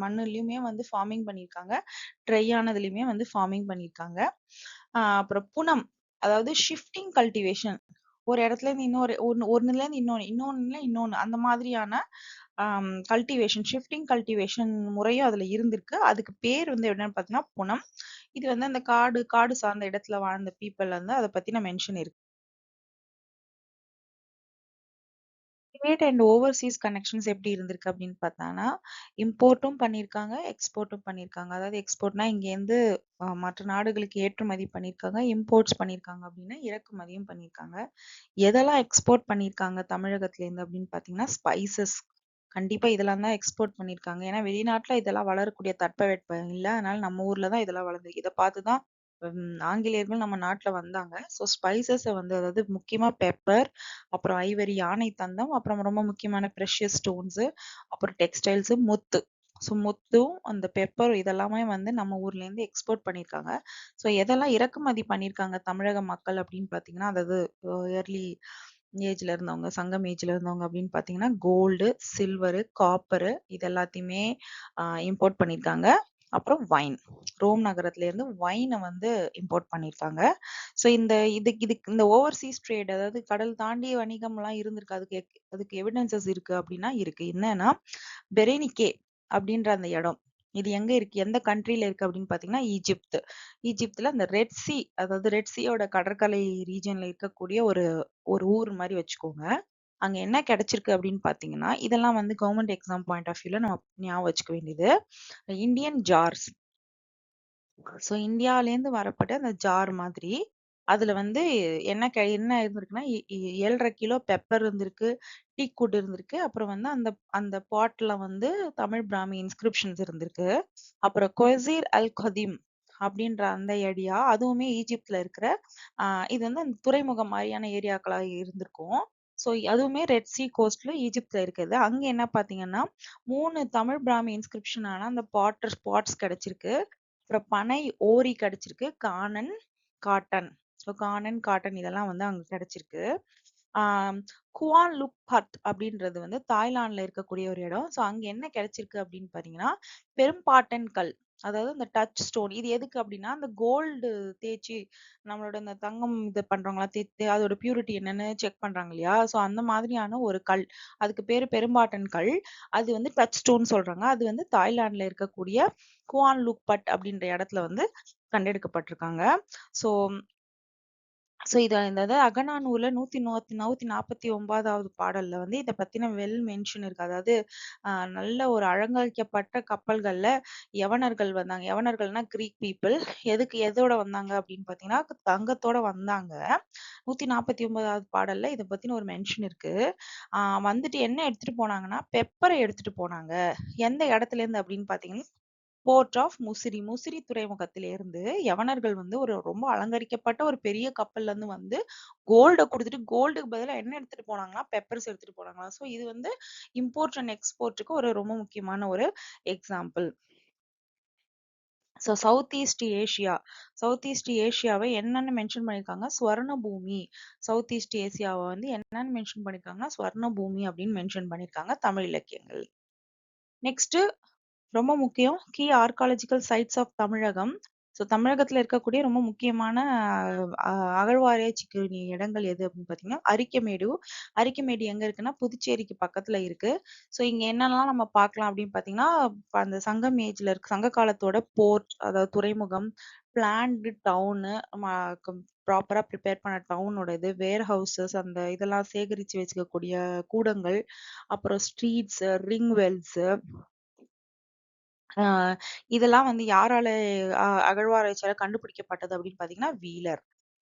மண்ணுலயுமே வந்து ஃபார்மிங் பண்ணியிருக்காங்க. ட்ரை ஆனதுலயுமே வந்து ஃபார்மிங் பண்ணியிருக்காங்க. அப்புறம் புனம், அதாவது ஷிஃப்டிங் கல்டிவேஷன். ஒரு இடத்துல இருந்து இன்னொரு ஒண்ணுல இருந்து இன்னொன்னுல இன்னொன்னு அந்த மாதிரியான கல்டிவேஷன், ஷிஃப்டிங் கல்டிவேஷன் முறையும் அதுல இருந்திருக்கு. அதுக்கு பேர் வந்து என்னன்னு பார்த்தீங்கன்னா புனம். இது வந்து அந்த காடு சார்ந்த இடத்துல வாழ்ந்த பீப்பிள் வந்து அத பத்தின மென்ஷன் இருக்கு. ஸ்டேட் அண்ட் ஓவர்சீஸ் கனெக்ஷன்ஸ் எப்படி இருந்திருக்கு அப்படின்னு பார்த்தாங்கன்னா, இம்போர்ட்டும் பண்ணியிருக்காங்க, எக்ஸ்போர்ட்டும் பண்ணியிருக்காங்க. அதாவது எக்ஸ்போர்ட்னா இங்கேருந்து மற்ற நாடுகளுக்கு ஏற்றுமதி பண்ணியிருக்காங்க. இம்போர்ட்ஸ் பண்ணியிருக்காங்க அப்படின்னா இறக்குமதியும் பண்ணியிருக்காங்க. எதெல்லாம் எக்ஸ்போர்ட் பண்ணியிருக்காங்க தமிழகத்திலேருந்து அப்படின்னு பார்த்தீங்கன்னா, ஸ்பைசஸ். கண்டிப்பா இதெல்லாம் தான் எக்ஸ்போர்ட் பண்ணியிருக்காங்க. ஏன்னா வெளிநாட்டுல இதெல்லாம் வளரக்கூடிய தட்பவெட்பம் இல்ல. அதனால நம்ம ஊர்ல தான் இதெல்லாம் வளர்ந்து இத பார்த்து தான் ஆங்கிலேயர்கள் நம்ம நாட்டுல வந்தாங்க. ஸோ ஸ்பைசஸ வந்து, அதாவது முக்கியமா பெப்பர், அப்புறம் ஐவரி யானை தந்தம், அப்புறம் ரொம்ப முக்கியமான ப்ரெஷியஸ் ஸ்டோன்ஸ், அப்புறம் டெக்ஸ்டைல்ஸ், முத்து. ஸோ முத்தும் அந்த பெப்பர் இதெல்லாமே வந்து நம்ம ஊர்ல இருந்து எக்ஸ்போர்ட் பண்ணியிருக்காங்க. ஸோ எதெல்லாம் இறக்குமதி பண்ணியிருக்காங்க தமிழக மக்கள் அப்படின்னு பார்த்தீங்கன்னா, அதாவது இயர்லி ஏஜ்ல இருந்தவங்க, சங்கம் ஏஜ்ல இருந்தவங்க அப்படின்னு பார்த்தீங்கன்னா, கோல்டு, சில்வரு, காப்பரு இது எல்லாத்தையுமே இம்போர்ட் பண்ணியிருக்காங்க. அப்புறம் வைன். ரோம் நகரத்துல இருந்து வைன வந்து இம்போர்ட் பண்ணியிருக்காங்க. ஸோ இதுக்கு இந்த ஓவர்சீஸ் ட்ரேட், அதாவது கடல் தாண்டிய வணிகம்லாம் இருந்திருக்கு. அதுக்கு எவிடன்சஸ் இருக்கு அப்படின்னா இருக்கு. என்னன்னா பெரெனிக்கே அப்படின்ற அந்த இடம். இது எங்க இருக்கு? எந்த கண்ட்ரில இருக்கு அப்படின்னு பார்த்தீங்கன்னா, ஈஜிப்த். ஈஜிப்த்ல அந்த ரெட் சி, அதாவது ரெட் சீயோட கடற்கரை ரீஜியன்ல இருக்கக்கூடிய ஒரு ஒரு ஊர் மாரி வச்சுக்கோங்க. அங்க என்ன கிடைச்சிருக்கு அப்படின்னு பார்த்தீங்கன்னா, இதெல்லாம் வந்து கவர்ன்மெண்ட் எக்ஸாம் பாயிண்ட் ஆஃப் வியூல நம்ம ஞாபகம் வச்சுக்க வேண்டியது. Indian jars. ஸோ இந்தியாலேருந்து வரப்பட்ட அந்த ஜார் மாதிரி, அதுல வந்து என்ன இருந்திருக்குன்னா, 7½ கிலோ பெப்பர் இருந்திருக்கு, டீக் வுட் இருந்திருக்கு. அப்புறம் வந்து அந்த அந்த பாட்ல வந்து தமிழ் பிராமி இன்ஸ்கிரிப்ஷன்ஸ் இருந்திருக்கு. அப்புறம் கொசீர் அல் கதீம் அப்படின்ற அந்த ஏரியா, அதுவுமே ஈஜிப்ட்ல இருக்கிற இது வந்து அந்த துறைமுகம் மாதிரியான ஏரியாக்களா இருந்திருக்கும். ஸோ அதுவுமே ரெட் சி கோஸ்ட்ல ஈஜிப்ட்ல இருக்குது. அங்க என்ன பார்த்தீங்கன்னா, 3 தமிழ் பிராமி இன்ஸ்கிரிப்ஷன் ஆன அந்த ஸ்பாட்ஸ் கிடைச்சிருக்கு. அப்புறம் பனை ஓரி கிடைச்சிருக்கு. காணன், காட்டன். ஸோ காணன், காட்டன் இதெல்லாம் வந்து அங்க கிடைச்சிருக்கு. ஆஹ் குவான் லுக் பட் அப்படின்றது வந்து தாய்லாந்துல இருக்கக்கூடிய ஒரு இடம். ஸோ அங்க என்ன கிடைச்சிருக்கு அப்படின்னு பாத்தீங்கன்னா, பெரும்பாட்டன் கல். அதாவது இந்த டச் ஸ்டோன். இது எதுக்கு அப்படின்னா, அந்த கோல்டு தேய்ச்சி நம்மளோட இந்த தங்கம் இது பண்றவங்களா அதோட பியூரிட்டி என்னன்னு செக் பண்றாங்க இல்லையா? ஸோ அந்த மாதிரியான ஒரு கல். அதுக்கு பேரு பெரும்பாட்டன் கல். அது வந்து டச் ஸ்டோன் சொல்றாங்க. அது வந்து தாய்லாந்துல இருக்கக்கூடிய குவான் லுக் பட் அப்படின்ற இடத்துல வந்து கண்டெடுக்கப்பட்டிருக்காங்க. ஸோ ஸோ இந்த அகநானூறுல 149வது பாடல்ல வந்து இத பத்தின மென்ஷன் இருக்கு. அதாவது நல்ல ஒரு அலங்கரிக்கப்பட்ட கப்பல்கள்ல யவனர்கள் வந்தாங்க. யவனர்கள்னா கிரீக் பீப்பிள். எதோட வந்தாங்க அப்படின்னு பார்த்தீங்கன்னா, தங்கத்தோட வந்தாங்க. 149வது பாடல்ல இத பத்தின ஒரு மென்ஷன் இருக்கு. வந்துட்டு என்ன எடுத்துட்டு போனாங்கன்னா, பெப்பர எடுத்துட்டு போனாங்க. எந்த இடத்துல இருந்து அப்படின்னு பார்த்தீங்கன்னா, போர்ட் ஆஃப் முசிறி. முசிறி துறைமுகத்திலிருந்து யவனர்கள் வந்து ஒரு ரொம்ப அலங்கரிக்கப்பட்ட ஒரு பெரிய கப்பல்ல இருந்து வந்து கோல்ட குடுத்துட்டு, கோல்டுக்கு பதிலா என்ன எடுத்துட்டு போனாங்கன்னா, பெப்பர்ஸ் எடுத்துட்டு போனாங்களாம். ஸோ இது வந்து இம்போர்ட் அண்ட் எக்ஸ்போர்ட்க்கு ஒரு ரொம்ப முக்கியமான ஒரு எக்ஸாம்பிள். ஸோ சவுத் ஈஸ்ட் ஏஷியாவை என்னன்னு மென்ஷன் பண்ணியிருக்காங்க? சுவர்ண பூமி. சவுத் ஈஸ்ட் ஏசியாவை வந்து என்னன்னு மென்ஷன் பண்ணியிருக்காங்கன்னா, சுவர்ண பூமி அப்படின்னு மென்ஷன் பண்ணியிருக்காங்க தமிழ் இலக்கியங்கள். நெக்ஸ்ட் ரொம்ப முக்கியம், key archaeological sites of Tamilakam. ஸோ தமிழகத்துல இருக்கக்கூடிய ரொம்ப முக்கியமான அகழ்வாராய்ச்சிக்கு இடங்கள் எது அப்படின்னு பார்த்தீங்கன்னா அரிக்கமேடு. அரிக்கமேடு எங்க இருக்குன்னா புதுச்சேரிக்கு பக்கத்துல இருக்கு. ஸோ இங்க என்னெல்லாம் நம்ம பார்க்கலாம் அப்படின்னு பார்த்தீங்கன்னா, இப்ப அந்த சங்கம் ஏஜ்ல இருக்கு சங்க காலத்தோட போர்ட் அதாவது துறைமுகம், பிளான்டு டவுனு, ப்ராப்பரா ப்ரிப்பேர் பண்ண டவுனோட இது, வேர் ஹவுசஸ் அந்த இதெல்லாம் சேகரிச்சு வச்சுக்கக்கூடிய கூடங்கள், அப்புறம் ஸ்ட்ரீட்ஸ், ரிங் வெல்ஸ், இதெல்லாம் வந்து யாரால அகழ்வாராய்ச்சியால கண்டுபிடிக்கப்பட்டது அப்படின்னு பார்த்தீங்கன்னா வீலர்.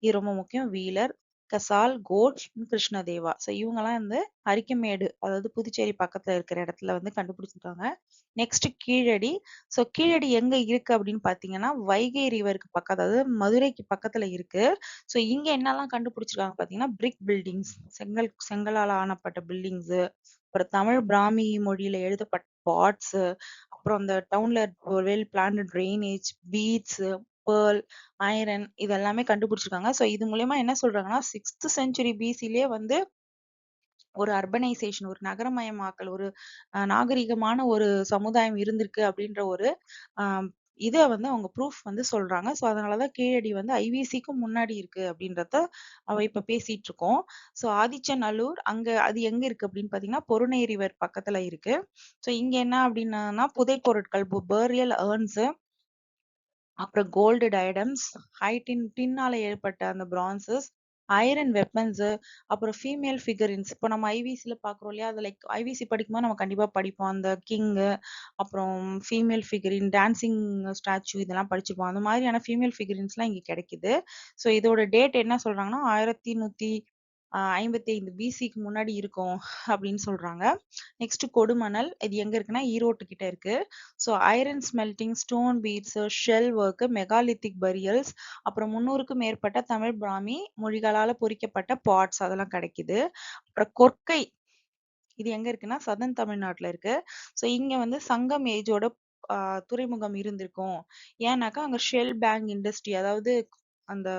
இது ரொம்ப முக்கியம். வீலர், கசால், கோட், கிருஷ்ணதேவா. ஸோ இவங்கலாம் வந்து அரிக்கமேடு அதாவது புதுச்சேரி பக்கத்துல இருக்கிற இடத்துல வந்து கண்டுபிடிச்சிருக்காங்க. நெக்ஸ்ட் கீழடி. ஸோ கீழடி எங்க இருக்கு அப்படின்னு பார்த்தீங்கன்னா வைகை ரிவருக்கு பக்கம் அதாவது மதுரைக்கு பக்கத்துல இருக்கு. ஸோ இங்க என்னெல்லாம் கண்டுபிடிச்சிருக்காங்க பார்த்தீங்கன்னா பிரிக் பில்டிங்ஸ், செங்கலால ஆனப்பட்ட பில்டிங்ஸ், அப்புறம் தமிழ் பிராமி மொழியில எழுதப்பட்ட பாட்ஸ், அப்புறம் அந்த டவுன்ல well planned drainage, beads, pearl, iron இது எல்லாமே கண்டுபிடிச்சிருக்காங்க. ஸோ இது மூலியமா என்ன சொல்றாங்கன்னா 6th செஞ்சுரி பிசிலேயே வந்து ஒரு அர்பனைசேஷன், ஒரு நகரமயமாக்கல், ஒரு நாகரிகமான ஒரு சமுதாயம் இருந்திருக்கு அப்படின்ற ஒரு ஆஹ் இத வந்து அவங்க ப்ரூஃப் வந்து சொல்றாங்க. ஸோ அதனாலதான் கீழடி வந்து ஐவிசிக்கும் முன்னாடி இருக்கு அப்படின்றத இப்ப பேசிட்டு இருக்கோம். ஸோ ஆதிச்சநல்லூர் அங்க அது எங்க இருக்கு அப்படின்னு பாத்தீங்கன்னா பொருணை ரிவர் பக்கத்துல இருக்கு. ஸோ இங்க என்ன அப்படின்னா புதைப்பொருட்கள், பேரியல் ஏர்ன்ஸ், அப்புறம் கோல்டு டயடம்ஸ், டின்னால ஏற்பட்ட அந்த பிரான்சஸ், ஐரன் வெப்பன்ஸ், அப்புறம் ஃபீமேல் ஃபிகரின்ஸ். இப்போ நம்ம ஐவிசில பாக்குறோம் இல்லையா, அது லைக் ஐவிசி படிக்கும்போது நம்ம கண்டிப்பா படிப்போம். அந்த கிங், அப்புறம் ஃபீமேல் ஃபிகரின், டான்சிங் ஸ்டாச்சு இதெல்லாம் படிச்சிருப்போம். அந்த மாதிரியான ஃபீமேல் ஃபிகரின்ஸ்லாம் இங்க கிடைக்குது. ஸோ இதோட டேட் என்ன சொல்றாங்கன்னா 1155 பிசிக்கு முன்னாடி இருக்கும் அப்படின்னு சொல்றாங்க. நெக்ஸ்ட் கொடுமணல். இது எங்க இருக்குன்னா ஈரோட்டு கிட்ட இருக்கு. So iron smelting, stone beads, shell work, megalithic burials, அப்புறம் 300க்கும் மேற்பட்ட தமிழ் பிராமி மொழிகளால பொறிக்கப்பட்ட பாட்ஸ் அதெல்லாம் கிடைக்குது. அப்புறம் கொற்கை. இது எங்க இருக்குன்னா சதன் தமிழ்நாட்டுல இருக்கு. ஸோ இங்க வந்து சங்கம் ஏஜோட துறைமுகம் இருந்திருக்கும். ஏன்னாக்கா அங்க ஷெல் பேங்க் இண்டஸ்ட்ரி அதாவது அந்த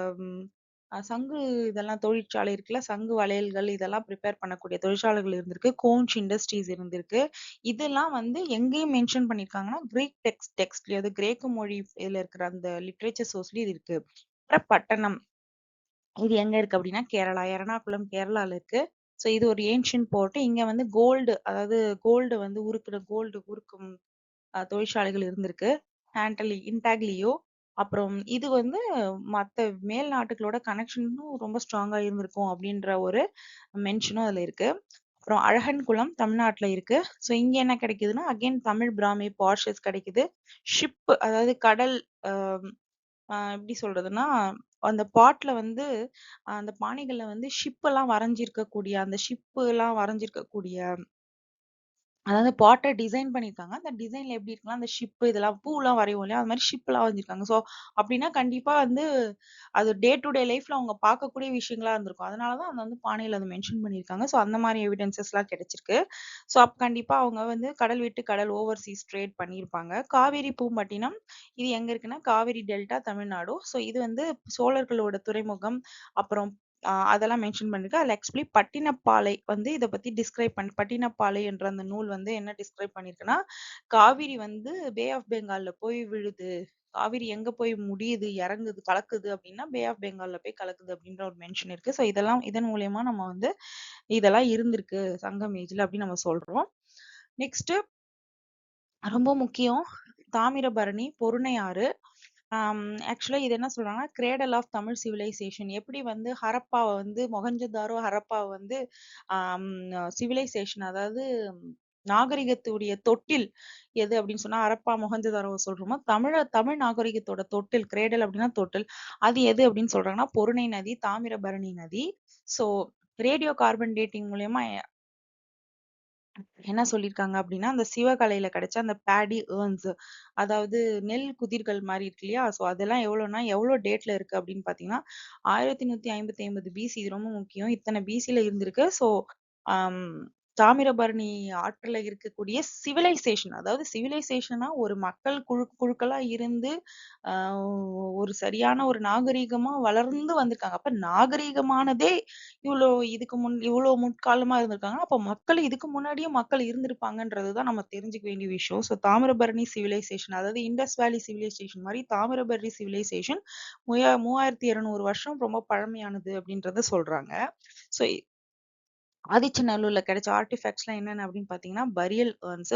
சங்கு இதெல்லாம் தொழிற்சாலை இருக்குல்ல, சங்கு வளையல்கள் இதெல்லாம் ப்ரிப்பேர் பண்ணக்கூடிய தொழிற்சாலைகள் இருந்திருக்கு. கோன்ச் இண்டஸ்ட்ரீஸ் இருந்திருக்கு. இதெல்லாம் வந்து எங்கேயும் மென்ஷன் பண்ணியிருக்காங்கன்னா கிரீக் டெக்ஸ்ட்லயும் அது கிரேக்க மொழி இதுல இருக்கிற அந்த லிட்ரேச்சர் சோர்ஸ்லயும் இது இருக்கு. அப்புறம் பட்டணம். இது எங்க இருக்கு அப்படின்னா கேரளா, எர்ணாகுளம் கேரளால இருக்கு. ஸோ இது ஒரு ஏன்ஷியன்ட் போர்ட். இங்க வந்து கோல்டு அதாவது கோல்டு வந்து கோல்டு உருக்கும் தொழிற்சாலைகள் இருந்திருக்கு. இன்டாக்லியோ. அப்புறம் இது வந்து மத்த மேல் நாட்டுகளோட கனெக்ஷனும் ரொம்ப ஸ்ட்ராங்கா இருந்திருக்கும் அப்படின்ற ஒரு மென்ஷனும் அதுல இருக்கு. அப்புறம் அழகன்குளம் தமிழ்நாட்டுல இருக்கு. ஸோ இங்க என்ன கிடைக்குதுன்னா அகைன் தமிழ் பிராமி பாஷஸ் கிடைக்குது. ஷிப் அதாவது கடல் ஆஹ் எப்படி சொல்றதுன்னா அந்த பாட்ல வந்து அந்த பானைகள்ல வந்து ஷிப் எல்லாம் வரைஞ்சிருக்கக்கூடிய அந்த ஷிப் எல்லாம் வரைஞ்சிருக்கக்கூடிய அதாவது பாட்ட டிசைன் பண்ணியிருக்காங்க. அந்த டிசைன்ல எப்படி இருக்குன்னா, அந்த ஷிப் இதெல்லாம் பூலாம் வரைவோம் இல்லையா? அது மாரி ஷிப்லாம் வரைஞ்சிருக்காங்க. ஸோ அப்படின்னா கண்டிப்பா வந்து அது டே டு டே லைஃப்ல அவங்க பார்க்கக்கூடிய விஷயங்களா இருந்திருக்கும். அதனால தான் அத வந்து பானையில அத மென்ஷன் பண்ணியிருக்காங்க. ஸோ அந்த மாரி எவிடன்ஸஸ்லாம் கிடைச்சிருக்கு. ஸோ அப்ப கண்டிப்பா அவங்க வந்து கடல் விட்டு கடல் ஓவர்சீஸ் ட்ரேட் பண்ணியிருப்பாங்க. காவேரி பூம்பட்டினம் இது எங்க இருக்குன்னா, காவிரி டெல்டா தமிழ்நாடு. ஸோ இது வந்து சோழர்களோட துறைமுகம். அப்புறம் அதெல்லாம் மென்ஷன் பண்ணிருக்கு. அதுல ஆக்சுவலி பட்டினப்பாலை வந்து இத பத்தி டிஸ்கிரைப் பட்டினப்பாலை என்ற அந்த நூல் வந்து என்ன டிஸ்கிரைப் பண்ணியிருக்குன்னா, காவிரி வந்து பே ஆஃப் பெங்கால்ல போய் விழுது. காவிரி எங்க போய் முடியுது, இறங்குது, கலக்குது அப்படின்னா பே ஆஃப் பெங்கால்ல போய் கலக்குது அப்படின்ற ஒரு மென்ஷன் இருக்கு. ஸோ இதன் மூலியமா நம்ம வந்து இதெல்லாம் இருந்திருக்கு சங்கம் ஏஜ்ல அப்படின்னு நம்ம சொல்றோம். நெக்ஸ்ட் ரொம்ப முக்கியம் தாமிரபரணி, பொருணையாறு. ஆக்சுவலா இது என்ன சொல்றாங்கன்னா கிரேடல் ஆஃப் தமிழ் சிவிலைசேஷன். எப்படி வந்து ஹரப்பாவை வந்து மொஹஞ்சதாரோ ஹரப்பாவை வந்து சிவிலைசேஷன் அதாவது நாகரிகத்துடைய தொட்டில் எது அப்படின்னு சொன்னா ஹரப்பா மொஹஞ்சதாரோவை சொல்றோமோ தமிழ் நாகரிகத்தோட தொட்டில் கிரேடல் அப்படின்னா தொட்டில் அது எது அப்படின்னு சொல்றாங்கன்னா பொருணை நதி, தாமிரபரணி நதி. ஸோ ரேடியோ கார்பன் டேட்டிங் மூலியமா என்ன சொல்லியிருக்காங்க அப்படின்னா அந்த சிவகலையில கிடைச்ச அந்த பேடி ஏர்ன்ஸ் அதாவது நெல் குதிர்கள் மாதிரி இருக்கு இல்லையா? ஸோ அதெல்லாம் எவ்வளோ டேட்ல இருக்கு அப்படின்னு பாத்தீங்கன்னா 1150 பிசி. இது ரொம்ப முக்கியம். இத்தனை பிசில இருந்திருக்கு. ஸோ தாமிரபரணி ஆற்றுல இருக்கக்கூடிய சிவிலைசேஷன், அதாவது சிவிலைசேஷனா ஒரு மக்கள் குழுக்களா இருந்து ஒரு சரியான ஒரு நாகரீகமா வளர்ந்து வந்திருக்காங்க. அப்ப நாகரீகமானதே இவ்வளோ இவ்வளோ முற்காலமா இருந்திருக்காங்க. அப்ப மக்கள் இதுக்கு முன்னாடியே மக்கள் இருந்திருப்பாங்கன்றது தான் நம்ம தெரிஞ்சுக்க வேண்டிய விஷயம். ஸோ தாமிரபரணி சிவிலைசேஷன், அதாவது இண்டஸ் வேலி சிவிலைசேஷன் மாதிரி தாமிரபரணி சிவிலைசேஷன் 3200 வருஷம் ரொம்ப பழமையானது அப்படின்றத சொல்றாங்க. ஸோ ஆதிச்சநல்லூர்ல கிடைச்ச ஆர்டிஃபேக்ட்ஸ்லாம் என்னென்ன அப்படின்னு பார்த்தீங்கன்னா, பரியல் அர்ன்ஸ்,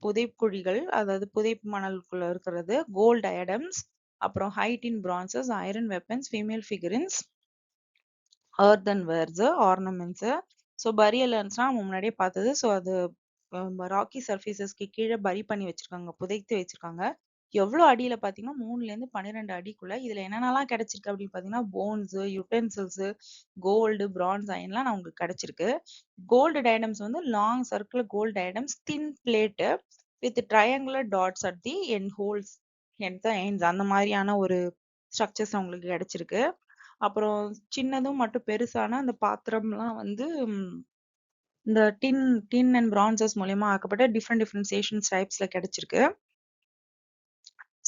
புதைக்குழிகள், அதாவது புதைப்பு மணலுக்குள்ள இருக்கிறது, கோல்ட் டயடம்ஸ், அப்புறம் high tin bronzes, iron weapons, female figurines, earthenwares, ornaments. So burial அர்ன்ஸ்னா நம்ம முன்னாடியே பார்த்தது. ஸோ அது ராக்கி சர்ஃபேசஸ்க்கு கீழே பரி பண்ணி வச்சிருக்காங்க, புதைத்து வச்சிருக்காங்க. எவ்வளோ அடியில பார்த்தீங்கன்னா 3லேருந்து 12 அடிக்குள்ள. இதுல என்னென்னலாம் கிடைச்சிருக்கு அப்படின்னு பார்த்தீங்கன்னா, போன்ஸ், யுட்டென்சில்ஸ், கோல்டு, பிரான்ஸ், அயன்லாம் நமக்கு கிடைச்சிருக்கு. கோல்டு டயடம்ஸ் வந்து long circular gold diadems, thin plate with triangular dots at the end holes, and the ends, அந்த மாதிரியான ஒரு ஸ்ட்ரக்சர்ஸ் அவங்களுக்கு கிடைச்சிருக்கு. அப்புறம் சின்னதும் மட்டும் பெருசான அந்த பாத்திரம்லாம் வந்து இந்த டின் அண்ட் பிரான்சஸ் மூலியமா ஆக்கப்பட்ட டிஃப்ரெண்ட் சேஷன் டைப்ஸ்ல கிடைச்சிருக்கு.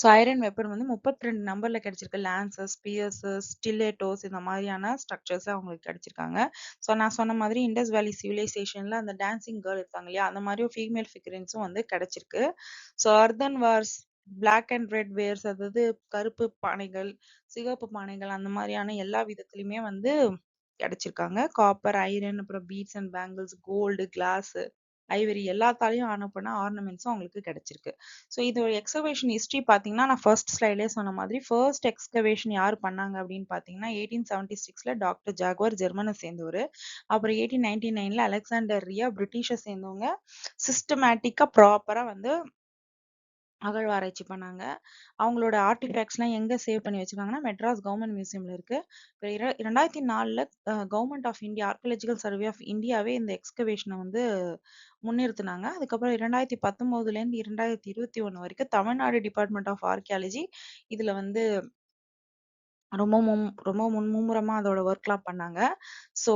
ஸோ ஐரன் வெப்பன் வந்து 32 நம்பர்ல கிடைச்சிருக்கு. லான்சஸ், ஸ்பியர்ஸ், ஸ்டிலேட்டோஸ், இந்த மாதிரியான ஸ்ட்ரக்சர்ஸ் அவங்களுக்கு கிடைச்சிருக்காங்க. ஸோ நான் சொன்ன மாதிரி இண்டஸ் வேலி சிவிலைசேஷன்ல அந்த டான்சிங் கேர்ள் இருக்காங்க இல்லையா, அந்த மாதிரி ஃபீமேல் ஃபிகரின்ஸும் வந்து கிடைச்சிருக்கு. So earthen wares, black and red wares, அதாவது கருப்பு பானைகள், சிகப்பு பானைகள், அந்த மாதிரியான எல்லா விதத்துலயுமே வந்து கிடைச்சிருக்காங்க. காப்பர், ஐரன், அப்புறம் beads and bangles, gold, glass, ivory எல்லாத்தாலையும் ஆன பண்ண ஆர்னமெண்ட்ஸும் அவங்களுக்கு கிடைச்சிருக்கு. ஸோ இது ஒரு எக்ஸ்கவேஷன் ஹிஸ்ட்ரி பார்த்தீங்கன்னா, நான் ஃபர்ஸ்ட் ஸ்லைட்லேயே சொன்ன மாதிரி ஃபர்ஸ்ட் எக்ஸ்கவேஷன் யார் பண்ணாங்க அப்படின்னு பார்த்தீங்கன்னா 1876ல டாக்டர் ஜாகுவார், ஜெர்மனை சேர்ந்தவர். அப்புறம் 1899ல அலெக்சாண்டர் ரியா, பிரிட்டிஷை சேர்ந்தவங்க. சிஸ்டமேட்டிக்கா ப்ராப்பரா வந்து அகழ்வாராய்ச்சி பண்ணாங்க. அவங்களோட ஆர்டிஃபேக்ட்ஸ்லாம் எங்க சேவ் பண்ணி வச்சிருக்காங்கன்னா, மெட்ராஸ் கவர்மெண்ட் மியூசியம்ல இருக்கு. இப்ப 2004ல government of India archaeological survey of இந்தியாவே இந்த எக்ஸ்கவேஷனை வந்து முன்னிறுத்துனாங்க. அதுக்கப்புறம் 2019லேருந்து 2021 வரைக்கும் தமிழ்நாடு டிபார்ட்மெண்ட் ஆஃப் ஆர்கியாலஜி இதுல வந்து ரொம்ப மும்முரமா அதோட ஒர்க்லாம் பண்ணாங்க. ஸோ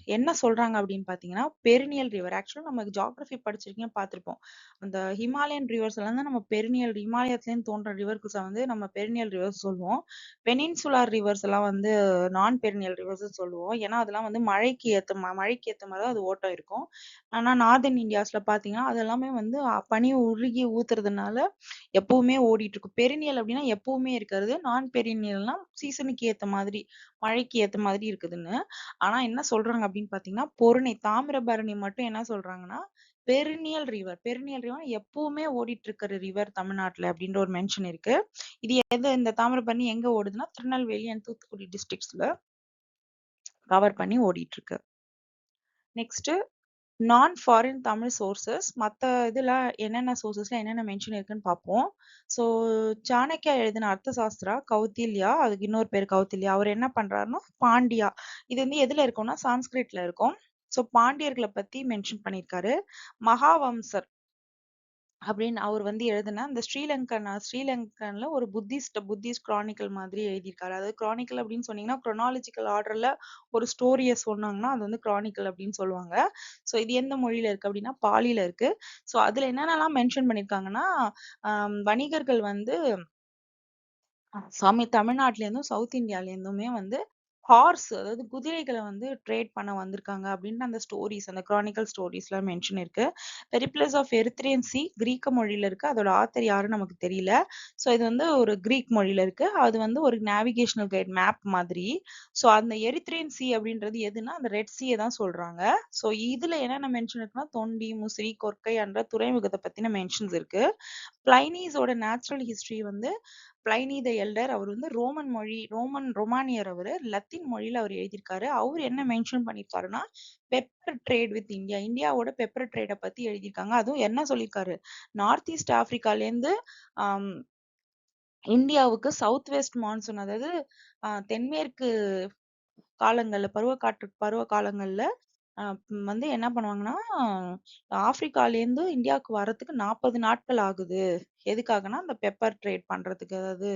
என்ன சொல்றாங்க அப்படின்னு பார்த்தீங்கன்னா, பெரினியல் ரிவர், ஆக்சுவலா நம்ம ஜியோகிராஃபி படிச்சிருக்கீங்க, பார்த்திருப்போம். அந்த ஹிமாலயன் ரிவர்ஸ் எல்லாம் தான் நம்ம பெரினியல், ஹிமாலயத்துலேருந்து தோன்ற ரிவர்ஸ் வந்து நம்ம பெரினியல் ரிவர்ஸ் சொல்லுவோம். பெனின்சுலார் ரிவர்ஸ் எல்லாம் வந்து நான் பெரினியல் ரிவர்ஸ் சொல்லுவோம். ஏன்னா அதெல்லாம் வந்து மழைக்கு ஏத்த மாதிரி தான் அது ஓட்டம் இருக்கும். ஆனா நார்தன் இந்தியாஸ்ல பார்த்தீங்கன்னா, அதெல்லாமே வந்து பனி உருகி ஊத்துறதுனால எப்பவுமே ஓடிட்டு இருக்கும். பெரினியல் அப்படின்னா எப்பவுமே இருக்கிறது. நான் பெரினியல்னா சீசனுக்கு ஏத்த மாதிரி, மழைக்கு ஏத்த மாதிரி இருக்குதுன்னு. ஆனா என்ன சொல்றாங்க அப்படின்னு பாத்தீங்கன்னா, தாமிரபரணி மட்டும் என்ன சொல்றாங்கன்னா, பெரினியல் ரிவர் எப்பவுமே ஓடிட்டு இருக்கிற ரிவர் தமிழ்நாட்டுல அப்படின்ற ஒரு மென்ஷன் இருக்கு. இது இந்த தாமிரபரணி எங்க ஓடுதுன்னா, திருநெல்வேலி அண்ட் தூத்துக்குடி டிஸ்ட்ரிக்ட்ஸ்ல கவர் பண்ணி ஓடிட்டு இருக்கு. நெக்ஸ்ட், நான் ஃபாரின் தமிழ் சோர்சஸ், மத்த இதுல என்னென்ன சோர்சஸ்ல என்னென்ன மென்ஷன் இருக்குன்னு பார்ப்போம். ஸோ சாணக்கியா எழுதின அர்த்த சாஸ்திரா, கௌத்தில்யா, அதுக்கு இன்னொரு பேர் கௌத்தில்யா, அவர் என்ன பண்றாருன்னா பாண்டியா, இது வந்து எதுல இருக்கும்னா சான்ஸ்கிரிட்ல இருக்கும். ஸோ பாண்டியர்களை பத்தி மென்ஷன் பண்ணியிருக்காரு. மகாவம்சர் அப்படின்னு அவர் வந்து எழுதுன அந்த ஸ்ரீலங்கன்ல ஒரு புத்திஸ்ட் கிரானிக்கல் மாதிரி எழுதியிருக்காரு. அதாவது கிரானிக்கல் அப்படின்னு சொன்னீங்கன்னா, குரோனாலஜிக்கல் ஆர்டர்ல ஒரு ஸ்டோரிய சொன்னாங்கன்னா அது வந்து கிரானிக்கல் அப்படின்னு சொல்லுவாங்க. ஸோ இது எந்த மொழியில இருக்கு அப்படின்னா பாலியில இருக்கு. ஸோ அதுல என்னென்னலாம் மென்ஷன் பண்ணியிருக்காங்கன்னா, வணிகர்கள் வந்து தமிழ்நாட்டுல இருந்தும் சவுத் இந்தியால இருந்துமே வந்து அதாவது குதிரைகளை வந்து ட்ரேட் பண்ண வந்திருக்காங்க அப்படின்னு அந்த ஸ்டோரிஸ், அந்த கிரானிக்கல் ஸ்டோரிஸ்ல மென்ஷன் இருக்கு. பெரிப்ளஸ் ஆஃப் எரித்ரியன் சி கிரீக்க மொழியில இருக்கு. அதோட ஆத்தர் யாருன்னு நமக்கு தெரியல. ஸோ இது வந்து ஒரு கிரீக் மொழியில இருக்கு. அது வந்து ஒரு நேவிகேஷனல் கைட் மேப் மாதிரி. ஸோ அந்த எரித்ரியன் சி அப்படின்றது எதுனா அந்த ரெட் சீயை தான் சொல்றாங்க. ஸோ இதுல என்னென்ன மென்ஷன் இருக்குன்னா, தொண்டி, முசிறி, கொற்கை என்ற துறைமுகத்தை பத்தின மென்ஷன்ஸ் இருக்கு. பிளைனீஸோட நேச்சுரல் ஹிஸ்டரி வந்து பிளைனி த எல்டர், அவர் வந்து ரொமானியர், அவரு லத்தீன் மொழியில அவர் எழுதியிருக்காரு. அவர் என்ன மென்ஷன் பண்ணியிருக்காருன்னா, பெப்பர் ட்ரேட் வித் இந்தியாவோட பெப்பர் ட்ரேட பத்தி எழுதியிருக்காங்க. அதுவும் என்ன சொல்லியிருக்காரு, நார்த் ஈஸ்ட் ஆப்பிரிக்கால இருந்து ஆஹ் இந்தியாவுக்கு சவுத் வெஸ்ட் மான்சூன், அதாவது தென்மேற்கு பருவ காலங்கள்ல வந்து என்ன பண்ணுவாங்கன்னா, ஆப்பிரிக்காலேருந்து இந்தியாவுக்கு வர்றதுக்கு 40 நாட்கள் ஆகுது. எதுக்காகன்னா, அந்த பெப்பர் ட்ரேட் பண்றதுக்கு, அதாவது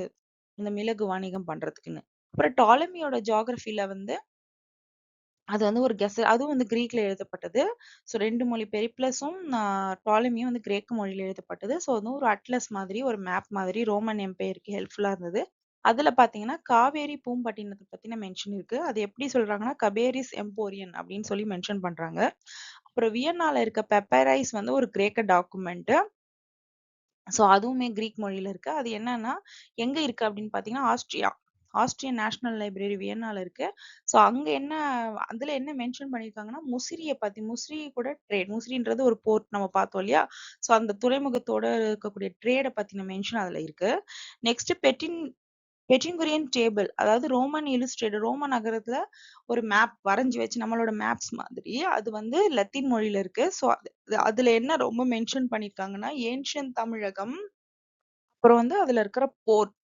இந்த மிளகு வணிகம் பண்றதுக்குன்னு. அப்புறம் டாலமியோட ஜியோகிராஃபில வந்து அது வந்து ஒரு அதுவும் வந்து கிரீக்ல எழுதப்பட்டது. ஸோ 2 மொழி பெரிப்ளஸும் டாலமியும் வந்து கிரேக்க மொழியில எழுதப்பட்டது. ஸோ வந்து ஒரு அட்லஸ் மாதிரி, ஒரு மேப் மாதிரி ரோமன் எம்பையருக்கு ஹெல்ப்ஃபுல்லா இருந்தது. அதுல பார்த்தீங்கன்னா, காவேரி பூம்பட்டினத்த பத்தின மென்ஷன் இருக்கு. அது எப்படி சொல்றாங்கன்னா, கபேரிஸ் எம்போரியன் அப்படின்னு சொல்லி மென்ஷன் பண்றாங்க. அப்புறம் வியன்னால இருக்க பெப்பரைஸ் வந்து ஒரு கிரேக்க டாக்குமெண்ட். ஸோ அதுவுமே கிரீக் மொழியில இருக்கு. அது என்னன்னா, எங்க இருக்கு அப்படின்னு பார்த்தீங்கன்னா, ஆஸ்ட்ரியா. ஆஸ்ட்ரியன் நேஷனல் லைப்ரரி வியன்னால இருக்கு. ஸோ அங்க என்ன அதுல என்ன மென்ஷன் பண்ணியிருக்காங்கன்னா, முசிறிய பத்தி முசிறி கூட ட்ரேட் முசிறின்றது ஒரு போர்ட் நம்ம பார்த்தோம் இல்லையா? ஸோ அந்த துறைமுகத்தோட இருக்கக்கூடிய ட்ரேட பத்தின மென்ஷன் அதுல இருக்கு. நெக்ஸ்ட் பெட்டின்குரியன் டேபிள் அதாவது ரோமன் இல்லுஸ்ட்ரேட்டட் ரோமன் நகரத்துல ஒரு மேப் வரைஞ்சு வச்சு நம்மளோட மேப்ஸ் மாதிரி அது வந்து லத்தீன் மொழியில இருக்கு. ஸோ அதுல என்ன ரொம்ப மென்ஷன் பண்ணியிருக்காங்கன்னா, ஏன்ஷியன் தமிழகம், அப்புறம் வந்து அதுல இருக்கிற போர்ட்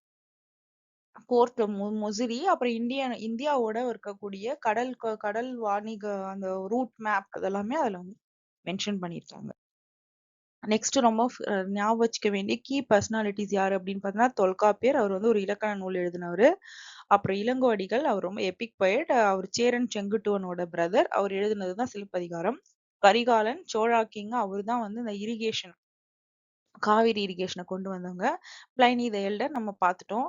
முசிறி, அப்புறம் இந்தியாவோட இருக்கக்கூடிய கடல் வாணிக அந்த ரூட் மேப் அதெல்லாமே அதுல வந்து மென்ஷன் பண்ணியிருக்காங்க. நெக்ஸ்ட் ரொம்ப ஞாபகம் வச்சுக்க வேண்டிய கீ பர்சனாலிட்டிஸ் யாரு அப்படின்னு பார்த்தீங்கன்னா, தொல்காப்பியர். அவர் வந்து ஒரு இலக்கண நூல் எழுதினவரு. அப்புறம் இளங்கோவடிகள், அவர் ரொம்ப எபிக் பொயட். அவர் சேரன் செங்குட்டுவனோட பிரதர். அவர் எழுதினது தான் சிலப்பதிகாரம். கரிகாலன், சோழா கிங், அவர் தான் வந்து இந்த இரிகேஷன் காவிரி இரிகேஷனை கொண்டு வந்தவங்க. பிளைனி த எல்டர் நம்ம பார்த்துட்டோம்.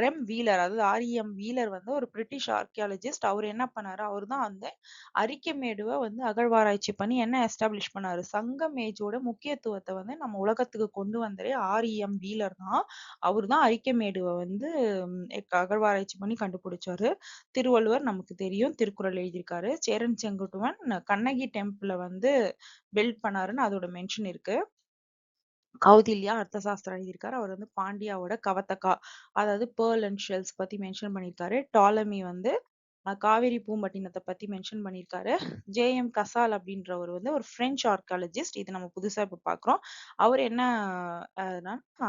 ரெம் வீலர் அதாவது ஆர்இஎம் வீலர் வந்து ஒரு பிரிட்டிஷ் ஆர்கியாலஜிஸ்ட். அவர் என்ன பண்ணாரு, அவர் தான் அந்த அரிக்கமேடுவை வந்து அகழ்வாராய்ச்சி பண்ணி என்ன எஸ்டாப்ளிஷ் பண்ணாரு, சங்கமேஜோட முக்கியத்துவத்தை வந்து நம்ம உலகத்துக்கு கொண்டு வந்ததே ஆர்இஎம் வீலர் தான். அவர் தான் அரிக்கமேடுவை வந்து அகழ்வாராய்ச்சி பண்ணி கண்டுபிடிச்சாரு. திருவள்ளுவர் நமக்கு தெரியும், திருக்குறள் எழுதியிருக்காரு. சேரன் செங்குட்டுவன் கண்ணகி டெம்பிள வந்து பில்ட் பண்ணாருன்னு அதோட மென்ஷன் இருக்கு. கௌதில்யா அர்த்தசாஸ்திரம் எழுதியிருக்காரு. அவர் வந்து பாண்டியாவோட கவத்தக்கா அதாவது பேர்ல் அண்ட் ஷெல்ஸ் பத்தி மென்ஷன் பண்ணியிருக்காரு. டாலமி வந்து காவேரி பூம்பட்டினத்தை பத்தி மென்ஷன் பண்ணியிருக்காரு. ஜேஎம் கசால் அப்படின்றவர் வந்து ஒரு பிரெஞ்சு ஆர்காலஜிஸ்ட். இது நம்ம புதுசா இப்ப பாக்குறோம். அவர் என்ன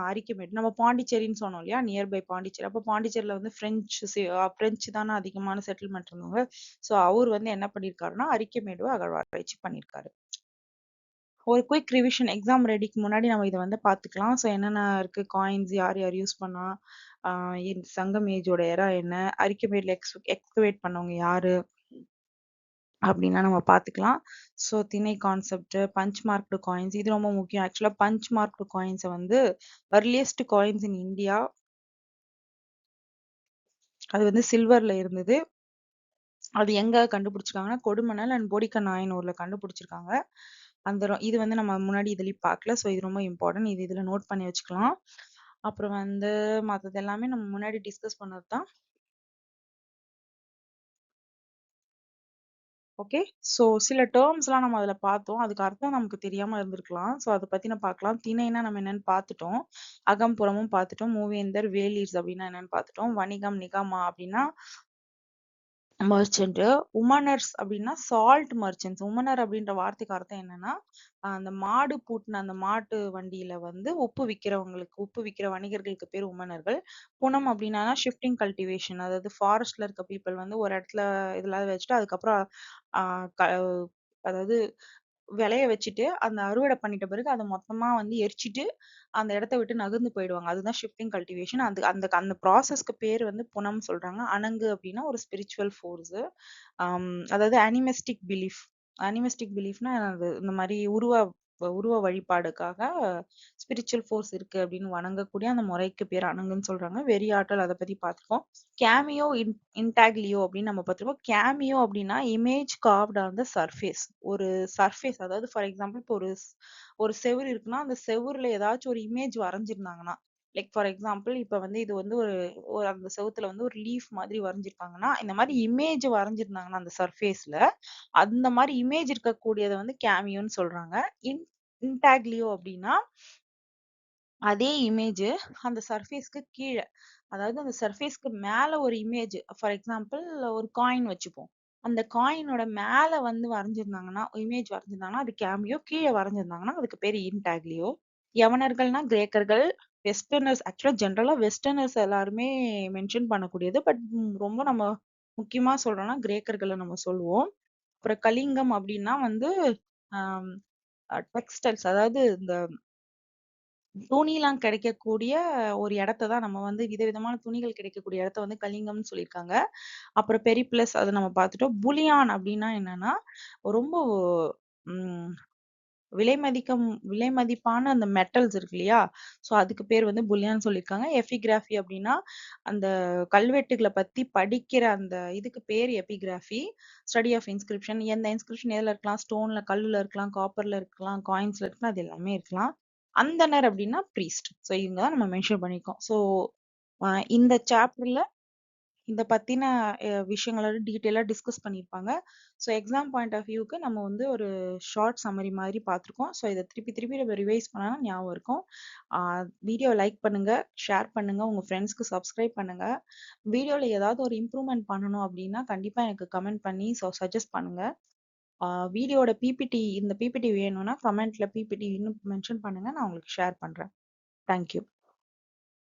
அரிக்கமேட் நம்ம பாண்டிச்சேரின்னு சொன்னோம் இல்லையா, நியர்பை பாண்டிச்சேரி. அப்போ பாண்டிச்சேரியில வந்து பிரெஞ்சு தானே அதிகமான செட்டில்மெண்ட் இருந்தவங்க. ஸோ அவர் வந்து என்ன பண்ணியிருக்காருன்னா அரிக்கமேடுவை அகழ்வாராய்ச்சி பண்ணியிருக்காரு. ஒரு குயிக் ரிவிஷன் எக்ஸாம் ரெடிக்கு முன்னாடி நம்ம இதை வந்து பார்த்துக்கலாம். ஸோ என்னென்ன இருக்கு, காயின்ஸ் யார் யார் யூஸ் பண்ணா, சங்கம் ஏஜோட எரா என்ன, அரிக்கமேட்ல எக்ஸ்கவேட் பண்ணவங்க யாரு அப்படின்னா நம்ம பார்த்துக்கலாம். ஸோ திணை கான்செப்ட், பஞ்ச் மார்க்டு காயின்ஸ் இது ரொம்ப முக்கியம். ஆக்சுவலாக பஞ்ச் மார்க்டு காயின்ஸை வந்து அர்லியஸ்ட் காயின்ஸ் இன் இந்தியா, அது வந்து சில்வர்ல இருந்தது. அது எங்க கண்டுபிடிச்சிருக்காங்கன்னா, கொடுமணல் அண்ட் போடிக்க நாயனூர்ல கண்டுபிடிச்சிருக்காங்க. இது வந்து நம்ம முன்னாடி இதுலயும் பார்க்கல. ஸோ இது ரொம்ப இம்பார்ட்டன்ட். இது இதுல நோட் பண்ணி வச்சுக்கலாம். அப்புறம் வந்து மற்றது எல்லாமே நம்ம முன்னாடி டிஸ்கஸ் பண்ணது தான். ஓகே. ஸோ சில டேர்ம்ஸ்லாம் நம்ம அதுல பார்த்தோம். அதுக்கு அர்த்தம் நமக்கு தெரியாம இருந்திருக்கலாம். ஸோ அதை பத்தி நம்ம பார்க்கலாம். திணைனா நம்ம என்னன்னு பார்த்துட்டோம். அகம்புறமும் பார்த்துட்டோம். மூவேந்தர், வேலீர்ஸ் அப்படின்னா என்னன்னு பார்த்துட்டோம். வணிகம், நிகமா அப்படின்னா மர்ச்சன்ட். உமனர்ஸ் அப்படின்னா சால்ட் மர்ச்சன்ட்ஸ். உமனர் அப்படின்ற வார்த்தைக்கு அர்த்தம் என்னன்னா, அந்த மாடு பூட்டின அந்த மாட்டு வண்டியில வந்து உப்பு விக்கிற வணிகர்களுக்கு பேர் உமனர்கள். புனம் அப்படின்னா ஷிஃப்டிங் கல்டிவேஷன், அதாவது ஃபாரஸ்ட்ல இருக்க பீப்புள் வந்து ஒரு இடத்துல இதெல்லாம் வச்சுட்டு அதுக்கப்புறம் ஆஹ் க- அதாவது விளைய வச்சுட்டு அந்த அறுவடை பண்ணிட்ட பிறகு அதை மொத்தமா வந்து எரிச்சிட்டு அந்த இடத்த விட்டு நகர்ந்து போயிடுவாங்க. அதுதான் ஷிஃப்டிங் கல்டிவேஷன். அந்த அந்த அந்த ப்ராசஸ்க்கு பேர் வந்து புனம் சொல்றாங்க. அணங்கு அப்படின்னா ஒரு ஸ்பிரிச்சுவல் ஃபோர்ஸ். அதாவது அனிமிஸ்டிக் பிலீஃப்னா அது இந்த மாதிரி உருவ வழிபாடுக்காக ஸ்பிரிச்சுவல் ஃபோர்ஸ் இருக்கு அப்படின்னு வணங்கக்கூடிய அந்த முறைக்கு பேர் அணங்குன்னு சொல்றாங்க. வெறியாற்றல் அதை பத்தி பார்த்துருக்கோம். கேமியோ இன்டாக்லியோ அப்படின்னு நம்ம பார்த்துருக்கோம். கேமியோ அப்படின்னா இமேஜ் கார்வ்ட் ஆன் த சர்ஃபேஸ். ஒரு சர்ஃபேஸ் அதாவது ஃபார் எக்ஸாம்பிள் இப்போ ஒரு செவுரு இருக்குன்னா அந்த செவுருல ஏதாச்சும் ஒரு இமேஜ் வரைஞ்சிருந்தாங்கன்னா, லைக் ஃபார் எக்ஸாம்பிள் இப்ப வந்து இது வந்து ஒரு அந்த செவுத்துல வந்து ஒரு லீஃப் மாதிரி வரைஞ்சிருக்காங்கன்னா, இந்த மாதிரி இமேஜ் வரைஞ்சிருந்தாங்கன்னா அந்த சர்ஃபேஸ்ல அந்த மாதிரி இமேஜ் இருக்கக்கூடியதை வந்து கேமியோன்னு சொல்றாங்க. இன்டாக்லியோ அப்படின்னா அதே இமேஜ் அந்த சர்ஃபேஸ்க்கு கீழே, அதாவது அந்த சர்ஃபேஸ்க்கு மேல ஒரு இமேஜ் ஃபார் எக்ஸாம்பிள் ஒரு காயின் வச்சுப்போம். அந்த காயினோட மேல வந்து வரைஞ்சிருந்தாங்கன்னா இமேஜ் வரைஞ்சிருந்தாங்கன்னா அது கேமியோ, கீழே வரைஞ்சிருந்தாங்கன்னா அதுக்கு பேர் இன்டாக்லியோ. யவனர்கள்னா கிரேக்கர்கள். வெஸ்டர்னர்ஸ் ஆக்சுவலா ஜென்ரலா வெஸ்டர்னர்ஸ் எல்லாருமே மென்ஷன் பண்ணக்கூடியது. பட் ரொம்ப நம்ம முக்கியமா சொல்றோம்னா கிரேக்கர்களை நம்ம சொல்லுவோம். அப்புறம் கலிங்கம் அப்படின்னா வந்து டெக்ஸ்டைல்ஸ், அதாவது இந்த துணிலாம் கிடைக்கக்கூடிய ஒரு இடத்த தான் நம்ம வந்து விதவிதமான துணிகள் கிடைக்கக்கூடிய இடத்த வந்து கலிங்கம்னு சொல்லியிருக்காங்க. அப்புறம் பெரிப்ளஸ் அத நம்ம பார்த்துட்டோம். புலியான் அப்டின்னா என்னன்னா, ரொம்ப ம் விலை மதிப்பான அந்த மெட்டல்ஸ் இருக்கு இல்லையா? ஸோ அதுக்கு பேர் வந்து புல்லியன் சொல்லியிருக்காங்க. எபிகிராஃபி அப்டின்னா, அந்த கல்வெட்டுகள பத்தி படிக்கிற அந்த இதுக்கு பேர் எபிகிராஃபி. Study of inscription. எந்த இன்ஸ்கிரிப்ஷன் எதுல இருக்கலாம்? ஸ்டோன்ல, கல்லுல இருக்கலாம், காப்பர்ல இருக்கலாம், காயின்ஸ்ல இருக்கலாம். அது எல்லாமே இருக்கலாம். அந்தணர் அப்டின்னா ப்ரீஸ்ட். ஸோ இவங்க தான் நம்ம மென்ஷன் பண்ணியிருக்கோம். ஸோ இந்த சாப்டர்ல இத பத்தின விஷயங்கள டீட்டெயிலா டிஸ்கஸ் பண்ணியிருப்பாங்க. ஸோ எக்ஸாம் பாயிண்ட் ஆஃப் வியூக்கு நம்ம வந்து ஒரு ஷார்ட் சம்மரி மாதிரி பார்த்துருக்கோம். ஸோ இத திருப்பி திருப்பி நம்ம ரிவைஸ் பண்ணா ஞாபகம் இருக்கும். ஆ வீடியோ லைக் பண்ணுங்க, ஷேர் பண்ணுங்க, உங்க ஃப்ரெண்ட்ஸ்க்கு சப்ஸ்கிரைப் பண்ணுங்க. வீடியோல ஏதாவது ஒரு இம்ப்ரூவ்மென்ட் பண்ணணும் அப்டின்னா, கண்டிப்பா எனக்கு கமெண்ட் பண்ணி சஜெஸ்ட் பண்ணுங்க. ஆ வீடியோட பிபிடி இந்த பிபிடி வேணும்னா கமெண்ட்ல பிபிடி இன்னும் மென்ஷன் பண்ணுங்க. நான் உங்களுக்கு ஷேர் பண்றேன். Thank you.